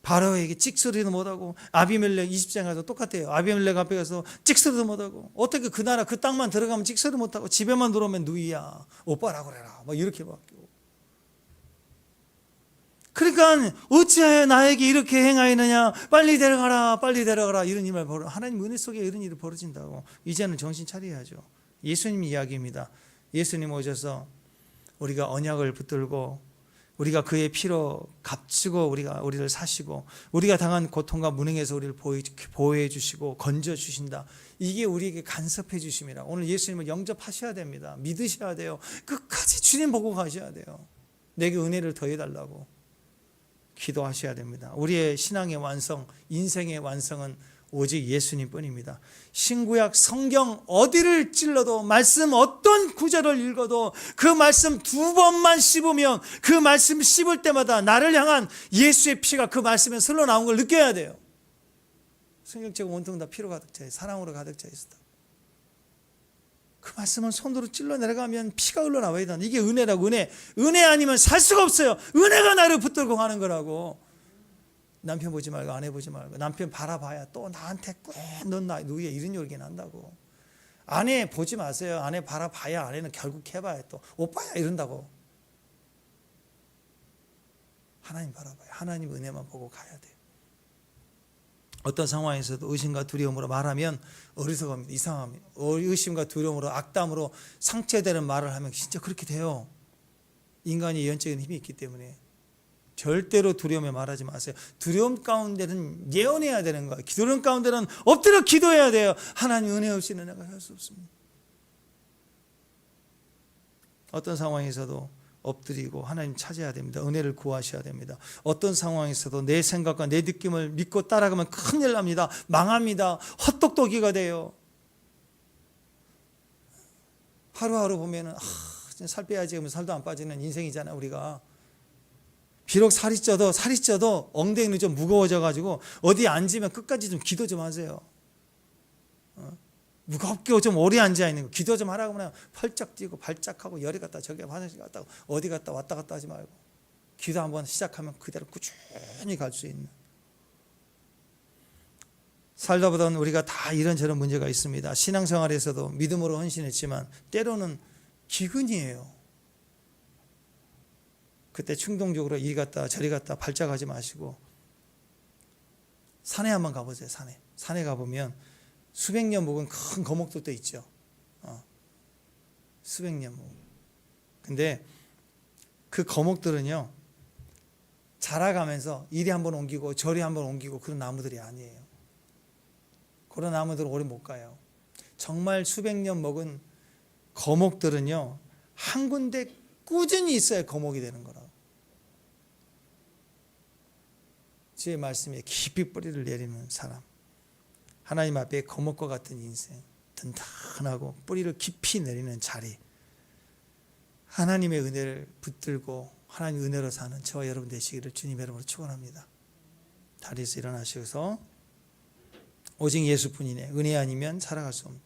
바로에게 찍소리도 못하고 아비멜렉 20장 가서 똑같아요. 아비멜렉 앞에 가서 찍소리도 못하고 어떻게 그 나라 그 땅만 들어가면 찍소리도 못하고 집에만 들어오면 누이야 오빠라고 그래라 막 이렇게 바뀌고. 그러니까 어찌하여 나에게 이렇게 행하였느냐 빨리 데려가라 이런 일을 하나님 은혜 속에 이런 일이 벌어진다고. 이제는 정신 차려야죠. 예수님 이야기입니다. 예수님 오셔서 우리가 언약을 붙들고 우리가 그의 피로 값지고 우리를 사시고 우리가 당한 고통과 무능에서 우리를 보호해 주시고 건져 주신다. 이게 우리에게 간섭해 주심이라. 오늘 예수님을 영접하셔야 됩니다. 믿으셔야 돼요. 끝까지 주님 보고 가셔야 돼요. 내게 은혜를 더해 달라고 기도하셔야 됩니다. 우리의 신앙의 완성, 인생의 완성은 오직 예수님 뿐입니다. 신구약 성경 어디를 찔러도 말씀 어떤 구절을 읽어도 그 말씀 2번만 씹으면 그 말씀 씹을 때마다 나를 향한 예수의 피가 그 말씀에 흘러나온 걸 느껴야 돼요. 성경책 온통 다 피로 가득 차 있어. 사랑으로 가득 차 있어. 그 말씀을 손으로 찔러 내려가면 피가 흘러나와야 된다. 이게 은혜라고. 은혜 아니면 살 수가 없어요. 은혜가 나를 붙들고 가는 거라고. 남편 보지 말고 아내 보지 말고 남편 바라봐야 또 나한테 넌 나 누구야 이런 얘기 난다고. 아내 보지 마세요. 아내 바라봐야 아내는 결국 해봐야 또 오빠야 이런다고. 하나님 바라봐요. 하나님 은혜만 보고 가야 돼요. 어떤 상황에서도 의심과 두려움으로 말하면 어리석어합니다. 이상합니다. 의심과 두려움으로 악담으로 상처되는 말을 하면 진짜 그렇게 돼요. 인간이 예언적인 힘이 있기 때문에 절대로 두려움에 말하지 마세요. 두려움 가운데는 예언해야 되는 거예요. 두려움 가운데는 엎드려 기도해야 돼요. 하나님 은혜 없이는 내가 할 수 없습니다. 어떤 상황에서도 엎드리고 하나님 찾아야 됩니다. 은혜를 구하셔야 됩니다. 어떤 상황에서도 내 생각과 내 느낌을 믿고 따라가면 큰일 납니다. 망합니다. 헛똑똑이가 돼요. 하루하루 보면은 살 빼야지 하면 살도 안 빠지는 인생이잖아요. 우리가 비록 살이 쪄도 엉덩이는 좀 무거워져 가지고 어디 앉으면 끝까지 좀 기도 좀 하세요. 무겁게 좀 오래 앉아 있는 거 기도 좀 하라고 하면 펄쩍 뛰고 발작하고 열이 갔다 저기 화장실 갔다 어디 갔다 왔다 갔다 하지 말고 기도 한번 시작하면 그대로 꾸준히 갈 수 있는. 살다 보면 우리가 다 이런저런 문제가 있습니다. 신앙생활에서도 믿음으로 헌신했지만 때로는 기근이에요. 그때 충동적으로 이리 갔다 저리 갔다 발작하지 마시고 산에 한번 가보세요. 산에 가보면 수백 년 묵은 큰 거목들도 있죠. 수백 년 묵은. 근데 그 거목들은요 자라가면서 이리 한번 옮기고 저리 한번 옮기고 그런 나무들이 아니에요. 그런 나무들은 오래 못 가요. 정말 수백 년 먹은 거목들은요 한 군데 꾸준히 있어야 거목이 되는 거라고. 주의 말씀에 깊이 뿌리를 내리는 사람, 하나님 앞에 거목과 같은 인생, 든든하고 뿌리를 깊이 내리는 자리, 하나님의 은혜를 붙들고 하나님의 은혜로 사는 저와 여러분 되시기를 주님의 이름으로 축원합니다. 다리에서 일어나셔서 오직 예수뿐이네 은혜 아니면 살아갈 수 없는